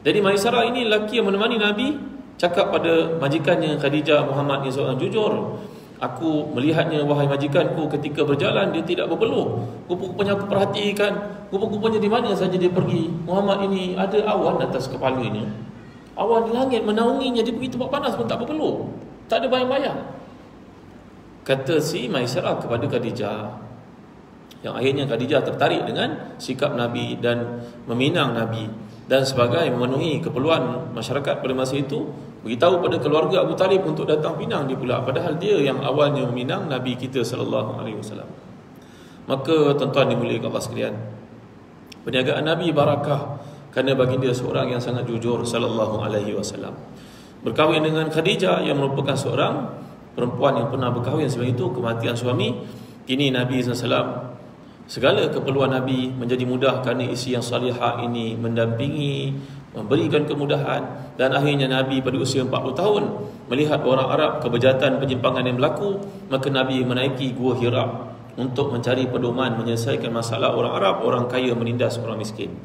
Jadi Maisarah ini lelaki yang menemani Nabi, cakap pada majikannya Khadijah, Muhammad ni seorang jujur. Aku melihatnya, wahai majikanku, ketika berjalan dia tidak berpeluh. Kupu-kupunya aku perhatikan, kupu-kupunya di mana saja dia pergi. Muhammad ini ada awan atas kepalanya, awan di langit menaunginya, dia pergi tempat panas pun tak berpeluh, tak ada bayang-bayang. Kata si Maisarah kepada Khadijah, yang akhirnya Khadijah tertarik dengan sikap Nabi dan meminang Nabi, dan sebagai memenuhi keperluan masyarakat pada masa itu, beritahu pada keluarga Abu Talib untuk datang pinang dia pula, padahal dia yang awalnya meminang Nabi kita sallallahu alaihi wasallam. Maka tuan-tuan dimuliakan Allah sekalian, perniagaan Nabi barakah kerana baginda seorang yang sangat jujur sallallahu alaihi wasallam. Berkahwin dengan Khadijah yang merupakan seorang perempuan yang pernah berkahwin sebelum itu, kematian suami. Kini Nabi SAW, segala keperluan Nabi menjadi mudah kerana isteri yang salihah ini mendampingi, memberikan kemudahan. Dan akhirnya Nabi pada usia 40 tahun melihat orang Arab kebejatan penyimpangan yang berlaku, maka Nabi menaiki Gua Hira untuk mencari pedoman menyelesaikan masalah orang Arab, orang kaya menindas orang miskin.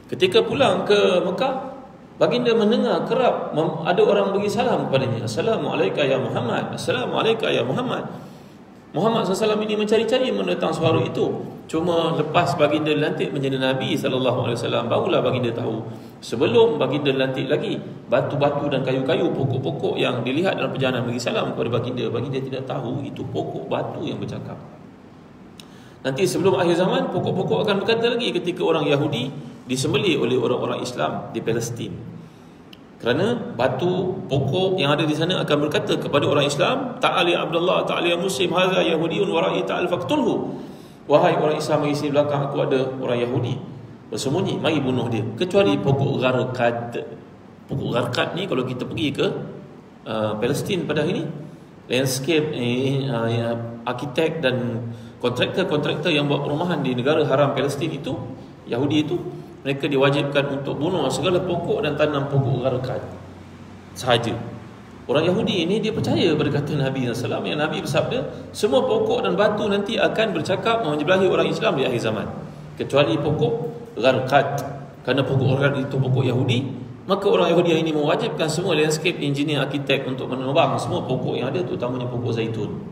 Ketika pulang ke Mekah, baginda mendengar kerap ada orang bagi salam kepadanya, Assalamualaikum ya Muhammad, Assalamualaikum ya Muhammad. Muhammad SAW ini mencari-cari mendatang suara itu. Cuma lepas baginda dilantik menjadi Nabi SAW, barulah baginda tahu. Sebelum baginda dilantik lagi, batu-batu dan kayu-kayu, pokok-pokok yang dilihat dalam perjalanan bagi salam kepada baginda, baginda tidak tahu itu pokok batu yang bercakap. Nanti sebelum akhir zaman, pokok-pokok akan berkata lagi ketika orang Yahudi disembelih oleh orang-orang Islam di Palestin. Kerana batu pokok yang ada di sana akan berkata kepada orang Islam, ta'al ya Abdullah, ta'al ya Muslim, hadza Yahudiyun wara'i ta'al faqtulhu. Wahai orang Islam di sini belakang aku ada orang Yahudi bersembunyi, mari bunuh dia. Kecuali pokok gharqad. Pokok gharqad ni kalau kita pergi ke Palestin pada hari ni, landscape arkitek dan kontraktor yang buat perumahan di negara haram Palestin itu, Yahudi itu, mereka diwajibkan untuk bunuh segala pokok dan tanam pokok gharqad sahaja. Orang Yahudi ini dia percaya pada kata Nabi SAW yang Nabi bersabda, semua pokok dan batu nanti akan bercakap menjebelahi orang Islam di akhir zaman, kecuali pokok gharqad. Kerana pokok gharqad itu pokok Yahudi, maka orang Yahudi ini mewajibkan semua landscape engineer, arkitek untuk menebang semua pokok yang ada, terutamanya pokok zaitun,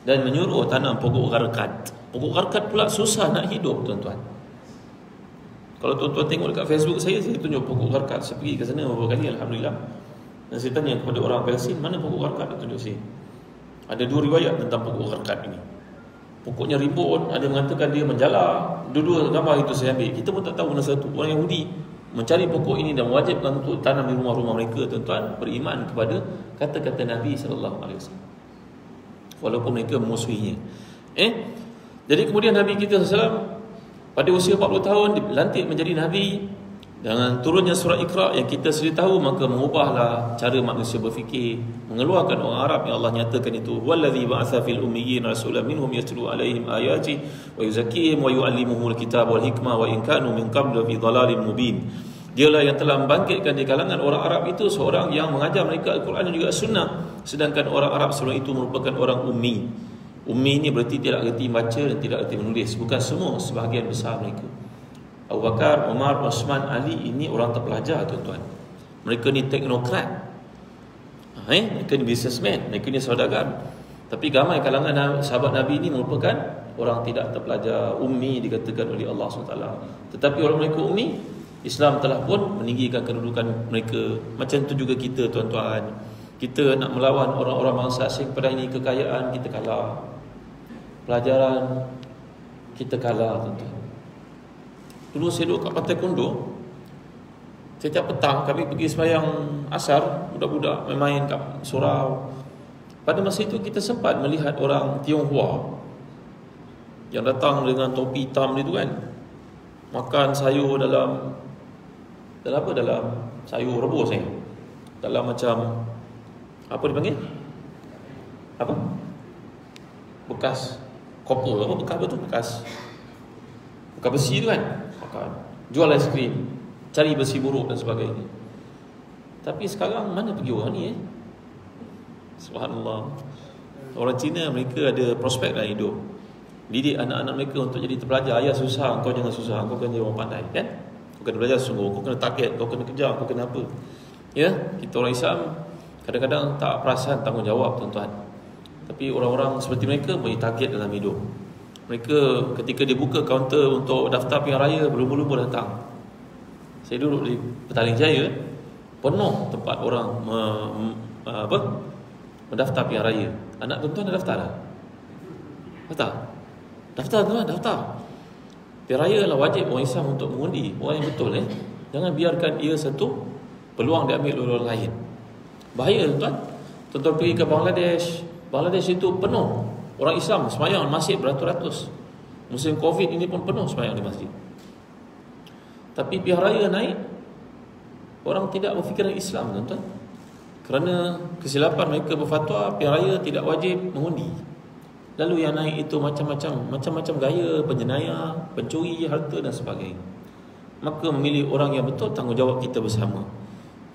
dan menyuruh tanam pokok gharqad. Pokok gharqad pula susah nak hidup, tuan-tuan. Kalau tuan-tuan tengok dekat Facebook saya tunjuk pokok gharqad. Saya pergi ke sana beberapa kali, alhamdulillah. Dan saya tanya kepada orang Palestin, mana pokok gharqad? Dia tunjuk saya. Ada 2 riwayat tentang pokok gharqad ini. Pokoknya rimbun, ada mengatakan dia menjala. Dua-dua gambar itu saya ambil. Kita pun tak tahu mana satu. Orang Yahudi mencari pokok ini dan mewajibkan untuk tanam di rumah-rumah mereka, tuan-tuan, beriman kepada kata-kata Nabi SAW, walaupun mereka memusuhinya. Jadi kemudian Nabi kita SAW pada usia 40 tahun dilantik menjadi Nabi. Dengan turunnya surah Iqra yang kita sedia tahu, maka mengubahlah cara manusia berfikir, mengeluarkan orang Arab yang Allah nyatakan itu, wallazi ba'atha fil ummiyyin rasulan minhum yatlu alaihim ayati wa yuzakkihim wa yu'allimuhumul kitaba wal hikmah wa in kanu min qablu fi dhalalin mubin. Dialah yang telah membangkitkan di kalangan orang Arab itu seorang yang mengajar mereka Al-Quran dan juga Sunnah, sedangkan orang Arab sebelum itu merupakan orang ummi. Ummi ini berarti tidak reti baca dan tidak reti menulis. Bukan semua, sebahagian besar mereka. Abu Bakar, Umar, Osman, Ali ini orang terpelajar, tuan-tuan. Mereka ni teknokrat. Mereka ni businessman, mereka ni saudagar. Tapi ramai kalangan sahabat Nabi ini merupakan orang tidak terpelajar, ummi dikatakan oleh Allah SWT. Tetapi orang mereka ummi, Islam telah pun meninggikan kedudukan mereka. Macam tu juga kita, tuan-tuan. Kita nak melawan orang-orang bangsa asing pada ini, kekayaan kita kalah, pelajaran kita kalah, tuan-tuan. Dulu saya duduk kat Pantai Kondo, setiap petang kami pergi sembahyang asar, budak-budak main-main kat surau. Pada masa itu kita sempat melihat orang Tionghoa yang datang dengan topi hitam itu kan, makan sayur dalam apa? Dalam sayur rebus dalam macam apa dipanggil? Apa? Bekas koper, apa bekas tu? Bekas besi tu kan, makan, jual aiskrim, cari besi buruk dan sebagainya. Tapi sekarang mana pergi orang ni? Subhanallah. Orang Cina mereka ada prospek dalam hidup, didik anak-anak mereka untuk jadi terpelajar. Ayah susah, kau jangan susah, kau kena jadi orang pandai, kan? Kau kena belajar sungguh, kau kena target, kau kena kejar, kau kena apa. Ya, kita orang Islam kadang-kadang tak perasan tanggungjawab, tuan-tuan. Tapi orang-orang seperti mereka beri target dalam hidup. Mereka ketika dia buka kaunter untuk daftar pilihan raya, berlumba-lumba datang. Saya duduk di Petaling Jaya, penuh tempat orang mendaftar pilihan raya. Anak tuan-tuan dah daftar dah? Daftar tuan, daftar. Pilihan raya adalah wajib orang Islam untuk mengundi orang yang betul. Jangan biarkan ia satu peluang diambil oleh orang lain. Bahaya, tuan-tuan. Tuan-tuan pergi ke Bangladesh itu penuh orang Islam sembahyang masjid beratus-ratus. Musim Covid ini pun penuh sembahyang di masjid. Tapi pilihan raya naik, orang tidak berfikiran Islam, tuan-tuan. Kerana kesilapan mereka berfatwa pilihan raya tidak wajib mengundi. Lalu yang naik itu macam-macam gaya, penjenayah, pencuri harta dan sebagainya. Maka memilih orang yang betul, tanggungjawab kita bersama.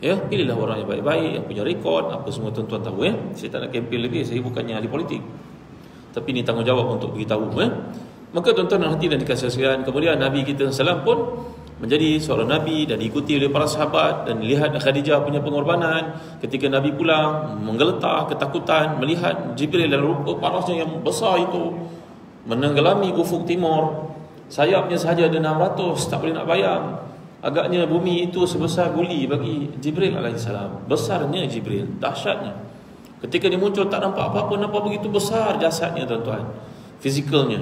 Ya, pilihlah orang yang baik-baik, yang punya rekod, apa semua tuan-tuan tahu. Saya tak nak kempen lagi, saya bukannya ahli politik. Tapi ini tanggungjawab untuk beritahu. Maka tuan-tuan dan hati dan dikasih sekalian, kemudian Nabi kita SAW pun menjadi seorang Nabi dan diikuti oleh para sahabat. Dan lihat Khadijah punya pengorbanan ketika Nabi pulang, menggeletar ketakutan melihat Jibril dalam rupa parasnya yang besar itu menenggelami ufuk timur. Sayapnya sahaja ada 600, tak boleh nak bayang. Agaknya bumi itu sebesar guli bagi Jibril alaihissalam. Besarnya Jibril, dahsyatnya. Ketika dia muncul tak nampak apa-apa, nampak begitu besar jasadnya, tuan-tuan, fizikalnya.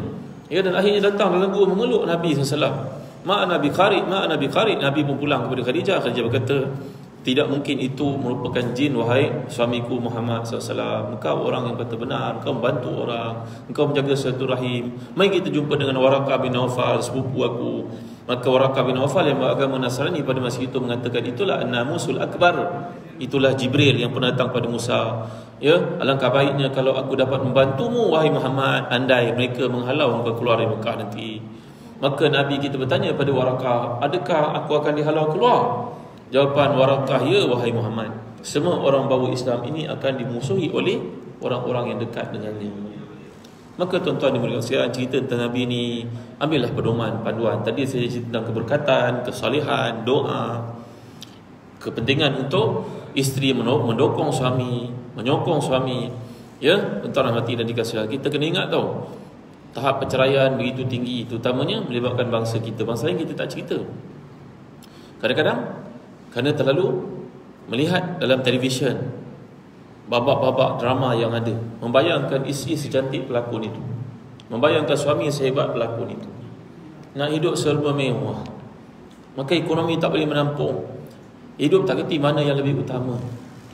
Ya, dan akhirnya datang dalam gua memeluk Nabi SAW. Nabi Kharid, Nabi Kharid. Nabi pun pulang kepada Khadijah. Khadijah berkata, tidak mungkin itu merupakan jin, wahai suamiku Muhammad SAW. Engkau orang yang kata benar, engkau membantu orang, engkau menjaga silaturahim. Mari kita jumpa dengan Waraqah bin Nawfal, sepupu aku. Maka Waraqah bin Nawfal yang beragama Nasrani pada masa itu mengatakan, itulah an-namusul akbar, itulah Jibril yang pernah datang pada Musa. Ya, alangkah baiknya kalau aku dapat membantumu wahai Muhammad, andai mereka menghalau engkau keluar dari Mekah nanti. Maka Nabi kita bertanya pada Waraqah, adakah aku akan dihalau keluar? Jawapan Waraqah, ya wahai Muhammad, semua orang bawa Islam ini akan dimusuhi oleh orang-orang yang dekat dengannya. Maka tuan-tuan dimuliakan sekalian, cerita tentang Nabi ini, ambillah pedoman, panduan. Tadi saya cerita tentang keberkatan, kesalehan, doa, kepentingan untuk isteri mendukung suami, menyokong suami. Ya, tuan-tuan rahmati dan dikasihi, kita kena ingat tau, tahap perceraian begitu tinggi, terutamanya melibatkan bangsa kita. Bangsa lain kita tak cerita. Kadang-kadang kerana terlalu melihat dalam televisyen babak-babak drama yang ada, membayangkan isteri secantik pelakon itu, membayangkan suami sehebat pelakon itu, nak hidup serba mewah, maka ekonomi tak boleh menampung, hidup tak kerti mana yang lebih utama.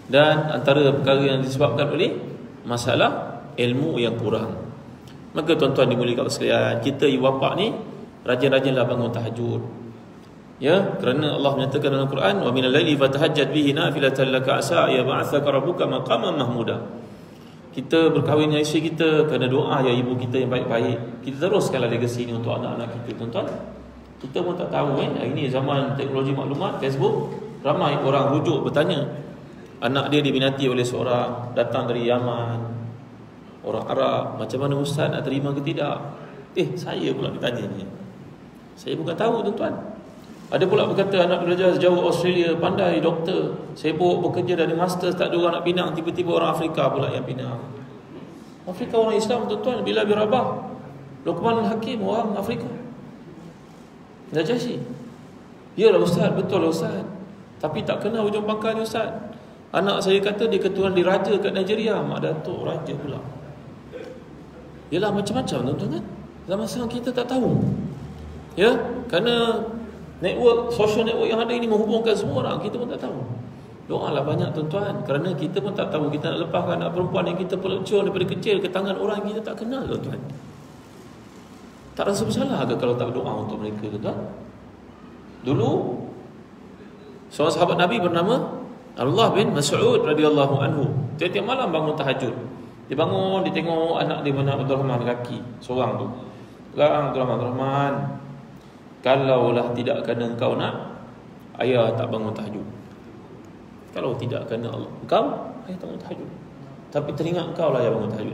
Dan antara perkara yang disebabkan oleh masalah ilmu yang kurang. Maka tuan-tuan dimuliakan sekalian, kita ibu bapa ni rajin-rajinlah bangun tahajud. Ya, kerana Allah menyatakan dalam Quran, wa minal laili fatahajjad bihi nafilatan laka asa ya ba'athaka rabbuka maqaman mahmuda. Kita berkahwin dengan isteri kita kerana doa ya ibu kita yang baik-baik. Kita teruskanlah legasi ini untuk anak-anak kita, tuan-tuan. Kita pun tak tahu hari ini zaman teknologi maklumat, Facebook, ramai orang rujuk bertanya, anak dia diminati oleh seorang datang dari Yaman, orang Arab, macam mana ustaz nak terima ke tidak? Saya pula ditanya ni. Saya bukan tahu, tuan-tuan. Ada pula berkata anak belajar sejauh Australia, pandai doktor, sibuk bekerja dari master, tak ada orang nak pinang, tiba-tiba orang Afrika pula yang pinang. Afrika orang Islam, tuan-tuan. Bila bin Rabah, Luqman al-Hakim orang Afrika. Najasyi, yalah ustaz, betul lah ustaz, tapi tak kenal ujung pangkal ni ustaz. Anak saya kata dia keturunan diraja kat Nigeria, mak datuk raja pula. Yalah, macam-macam, tuan-tuan kan. Zaman sekarang kita tak tahu. Ya, kerana network, social network yang ada ini menghubungkan semua orang, kita pun tak tahu. Doalah banyak, tuan-tuan, kerana kita pun tak tahu kita nak lepaskan anak perempuan yang kita peluncur daripada kecil ke tangan orang yang kita tak kenal, tuan-tuan. Tak rasa bersalah ke kalau tak berdoa untuk mereka, tuan-tuan? Dulu seorang sahabat Nabi bernama Abdullah bin Mas'ud radhiyallahu anhu, tiap-tiap malam bangun tahajud. Dia bangun, dia tengok anak dia mana Abdul Rahman kaki seorang tu. Pegang Abdul Rahman, kalaulah tidak kerana engkau nak, ayah tak bangun tahajud. Kalau tidak kerana Allah, engkau, ayah tak bangun tahajud. Tapi teringat engkau lah yang bangun tahajud.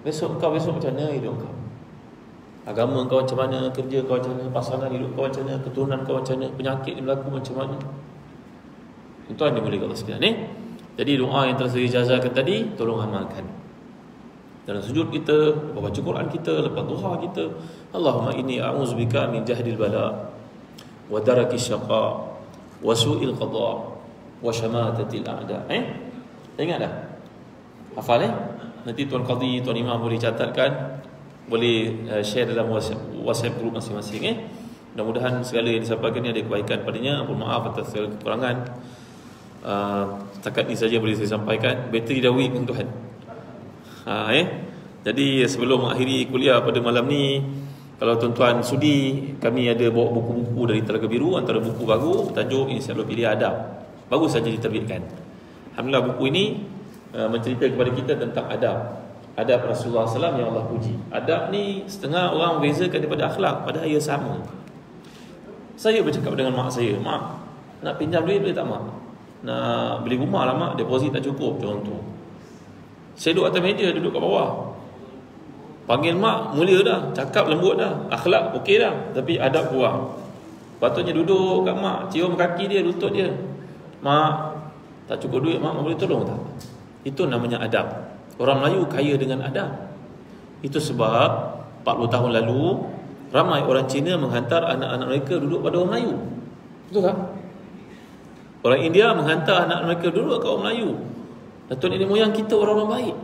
Besok macam mana hidup engkau? Agama engkau macam mana? Kerja kau macam mana? Pasangan hidup kau macam mana? Keturunan kau macam mana? Penyakit yang berlaku macam mana? Tuan dia boleh kata sekalian. Jadi doa yang telah saya ijazahkan tadi, tolong amalkan. Dalam sujud kita, lepas baca Quran kita, lepas duha kita, Allahumma inni a'udzubika min jahdil bala wa darakis syaqa wa su'il qada wa syamatatil a'da. Ingat dah? Hafal Nanti Tuan Qadhi, Tuan Imam boleh catatkan, boleh share dalam WhatsApp group masing-masing. Mudah-mudahan segala yang disampaikan ini ada kebaikan padanya. Ampun maaf atas segala kekurangan. Setakat ini saja boleh saya sampaikan. Bateri dah weak, Tuhan. Jadi sebelum mengakhiri kuliah pada malam ni, kalau tuan-tuan sudi, kami ada bawa buku-buku dari Telaga Biru. Antara buku baru bertajuk Ensiklopedia Adab, baru saja diterbitkan. Alhamdulillah, buku ini mencerita kepada kita tentang adab Rasulullah SAW yang Allah puji. Adab ni setengah orang bezakan daripada akhlak, padahal ia sama. Saya bercakap dengan mak saya, mak, nak pinjam duit boleh tak mak? Nak beli rumah lah mak, deposit tak cukup, contoh. Saya duduk atas meja, duduk kat bawah. Panggil mak, mulia dah, cakap lembut dah, akhlak okey dah, tapi adab kurang. Patutnya duduk kat mak, cium kaki dia, lutut dia. Mak, tak cukup duit mak, boleh tolong tak? Itu namanya adab. Orang Melayu kaya dengan adab. Itu sebab 40 tahun lalu ramai orang Cina menghantar anak-anak mereka duduk pada orang Melayu. Betul tak? Orang India menghantar anak mereka duduk kat orang Melayu. Datuk nenek moyang kita orang-orang baik,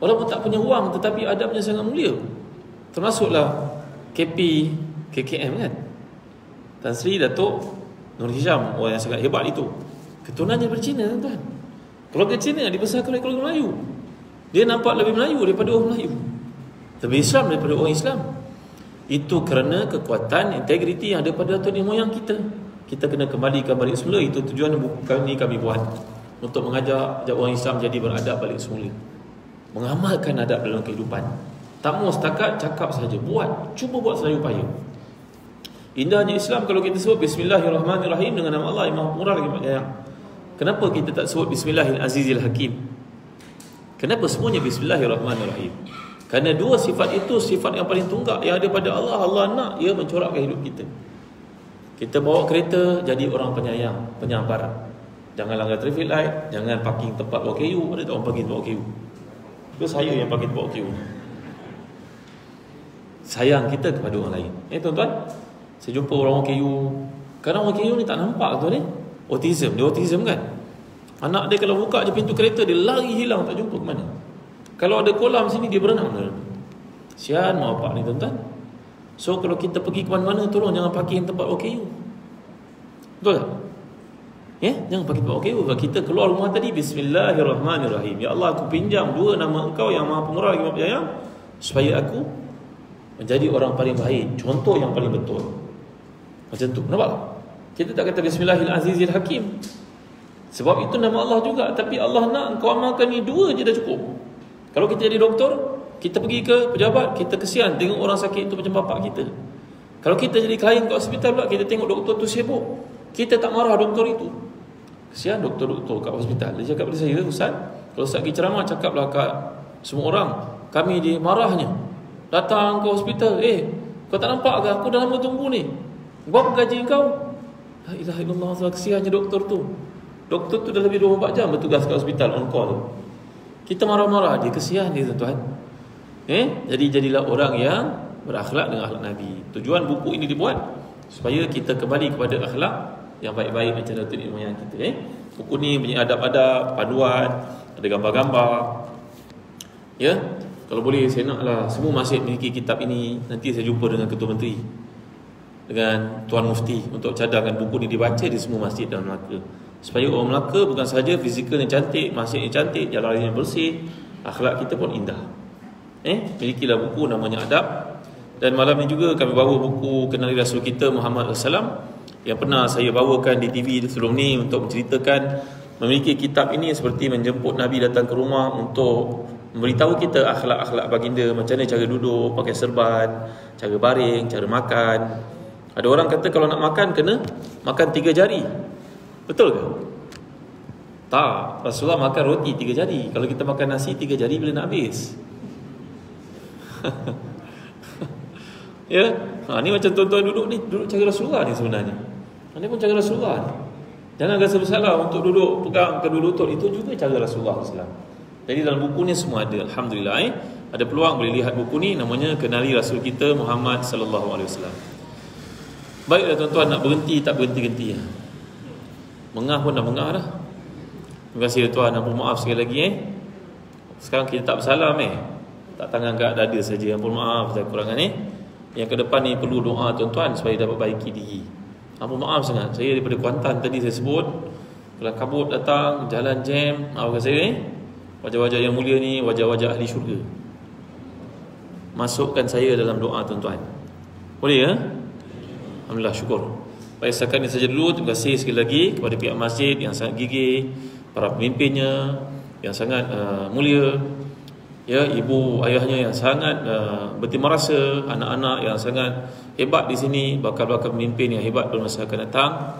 walaupun tak punya wang tetapi adabnya sangat mulia. Termasuklah KP KKM kan, Tan Sri Datuk Nur Hisham, orang yang sangat hebat itu, keturunannya daripada Cina tuan-tuan. Keluarga Cina dibesarkan oleh keluarga Melayu. Dia nampak lebih Melayu daripada orang Melayu, lebih Islam daripada orang Islam. Itu kerana kekuatan integriti yang ada pada datuk nenek moyang kita. Kita kena kembalikan balik semula. Itu tujuan buku kami buat, untuk mengajak orang Islam jadi beradab balik semula, mengamalkan adab dalam kehidupan. Tak mau setakat cakap saja, buat, cuba buat sedaya upaya. Indahnya Islam kalau kita sebut Bismillahirrahmanirrahim, dengan nama Allah yang Maha Pemurah lagi Maha Penyayang. Kenapa kita tak sebut Bismillahirrahmanirrahim Hakim? Kenapa semuanya Bismillahirrahmanirrahim? Kerana dua sifat itu sifat yang paling tunggak yang ada pada Allah. Allah nak ia mencorakkan hidup kita. Kita bawa kereta, jadi orang penyayang, penyabar. Jangan langgar traffic light, jangan parking tempat bawah KU. Ada tak orang parking tempat bawah KU? Itu saya yang parking tempat bawah KU. Sayang kita kepada orang lain. Tuan-tuan, saya jumpa orang KU. Kadang orang KU ni tak nampak tuan ni. Autism, dia autism kan. Anak dia kalau buka je pintu kereta, dia lari hilang, tak jumpa ke mana. Kalau ada kolam sini, dia berenang. Sian mak bapak ni tuan-tuan. So kalau kita pergi ke mana-mana, tolong jangan parking tempat OKU. Betul tak? Jangan parking tempat OKU. Kalau kita keluar rumah tadi, Bismillahirrahmanirrahim. Ya Allah, aku pinjam dua nama Engkau yang Maha Pemurah lagi Maha Penyayang, supaya aku menjadi orang paling baik, contoh yang paling betul. Macam tu, nampak? Kita tak kata Bismillahirrahmanirrahim Hakim. Sebab itu nama Allah juga. Tapi Allah nak engkau amalkan ni dua je dah cukup. Kalau kita jadi doktor, kita pergi ke pejabat, kita kesian tengok orang sakit tu macam bapak kita. Kalau kita jadi klien kat hospital pula, kita tengok doktor tu sibuk, kita tak marah doktor itu. Kesian doktor-doktor kat hospital. Dia cakap pada saya, Ustaz, kalau Ustaz pergi ceramah, cakaplah kat semua orang, kami dia marahnya datang ke hospital. Kau tak nampak ke aku dah lama tunggu ni? Berapa gaji kau? La ilaha illallah, kesiannya doktor tu. Doktor tu dah lebih 24 jam bertugas kat hospital on call. Kita marah-marah dia, kesian dia tuan-tuan. Jadi jadilah orang yang berakhlak dengan akhlak Nabi. Tujuan buku ini dibuat supaya kita kembali kepada akhlak yang baik-baik macam datuk nenek moyang kita. Buku ni punya adab-adab, panduan, ada gambar-gambar. Kalau boleh saya naklah semua masjid memiliki kitab ini. Nanti saya jumpa dengan Ketua Menteri, dengan Tuan Mufti, untuk cadangkan buku ni dibaca di semua masjid dalam Melaka, supaya orang Melaka bukan sahaja fizikalnya cantik, masjidnya cantik, jalan raya bersih, akhlak kita pun indah. Milikilah buku namanya Adab. Dan malam ni juga kami bawa buku Kenali Rasul kita Muhammad SAW, yang pernah saya bawakan di TV sebelum ni, untuk menceritakan memiliki kitab ini seperti menjemput Nabi datang ke rumah untuk memberitahu kita akhlak-akhlak baginda, macam mana cara duduk, pakai serban, cara baring, cara makan. Ada orang kata kalau nak makan kena makan 3 jari. Betul ke? Tak, Rasulullah makan roti 3 jari. Kalau kita makan nasi 3 jari bila nak habis. Ni macam tuan-tuan duduk ni, duduk cara Rasulullah ni sebenarnya. Ini pun cara Rasulullah ni. Jangan rasa bersalah untuk duduk pegang kedua lutut, itu juga cara Rasulullah SAW. Jadi dalam buku ni semua ada, alhamdulillah. Ada peluang boleh lihat buku ni, namanya Kenali Rasul kita Muhammad sallallahu alaihi wasallam. Baiklah tuan-tuan, nak berhenti tak berhenti-henti. Mengah pun dah mengah dah. Terima kasih tuan, ampun maaf sekali lagi. Sekarang kita tak bersalam tak tangan kat dada saja. Ampun maaf saya kurangan Yang ke depan ni perlu doa tuan-tuan supaya dapat baiki diri. Ampun maaf sangat, saya daripada Kuantan tadi saya sebut, kelang kabut datang, jalan jam. Maafkan saya wajah-wajah yang mulia ni wajah-wajah ahli syurga. Masukkan saya dalam doa tuan-tuan. Boleh Alhamdulillah, syukur. Baik, setakat ini saja dulu. Terima kasih sekali lagi kepada pihak masjid yang sangat gigih, para pemimpinnya yang sangat mulia, ibu ayahnya yang sangat berterima rasa, anak-anak yang sangat hebat di sini, bakal-bakal pemimpin yang hebat pada masa akan datang.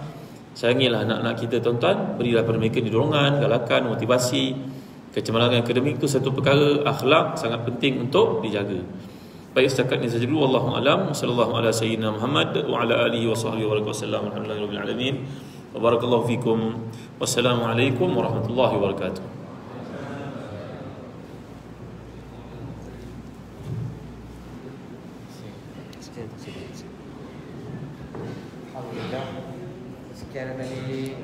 Sayangilah anak-anak kita tuan-tuan, berilah pada mereka dorongan, galakan, motivasi. Kecemerlangan akademik itu satu perkara, akhlak sangat penting untuk dijaga. Baik, setakat ini saja dulu. Wallahu a'lam. Sallallahu ala sayyidina Muhammad wa ala alihi wa sahbihi wa sallam. Alhamdulillahirabbil alamin. Wa barakallahu fikum. Wassalamualaikum warahmatullahi wabarakatuh. Alhamdulillah, sekian dari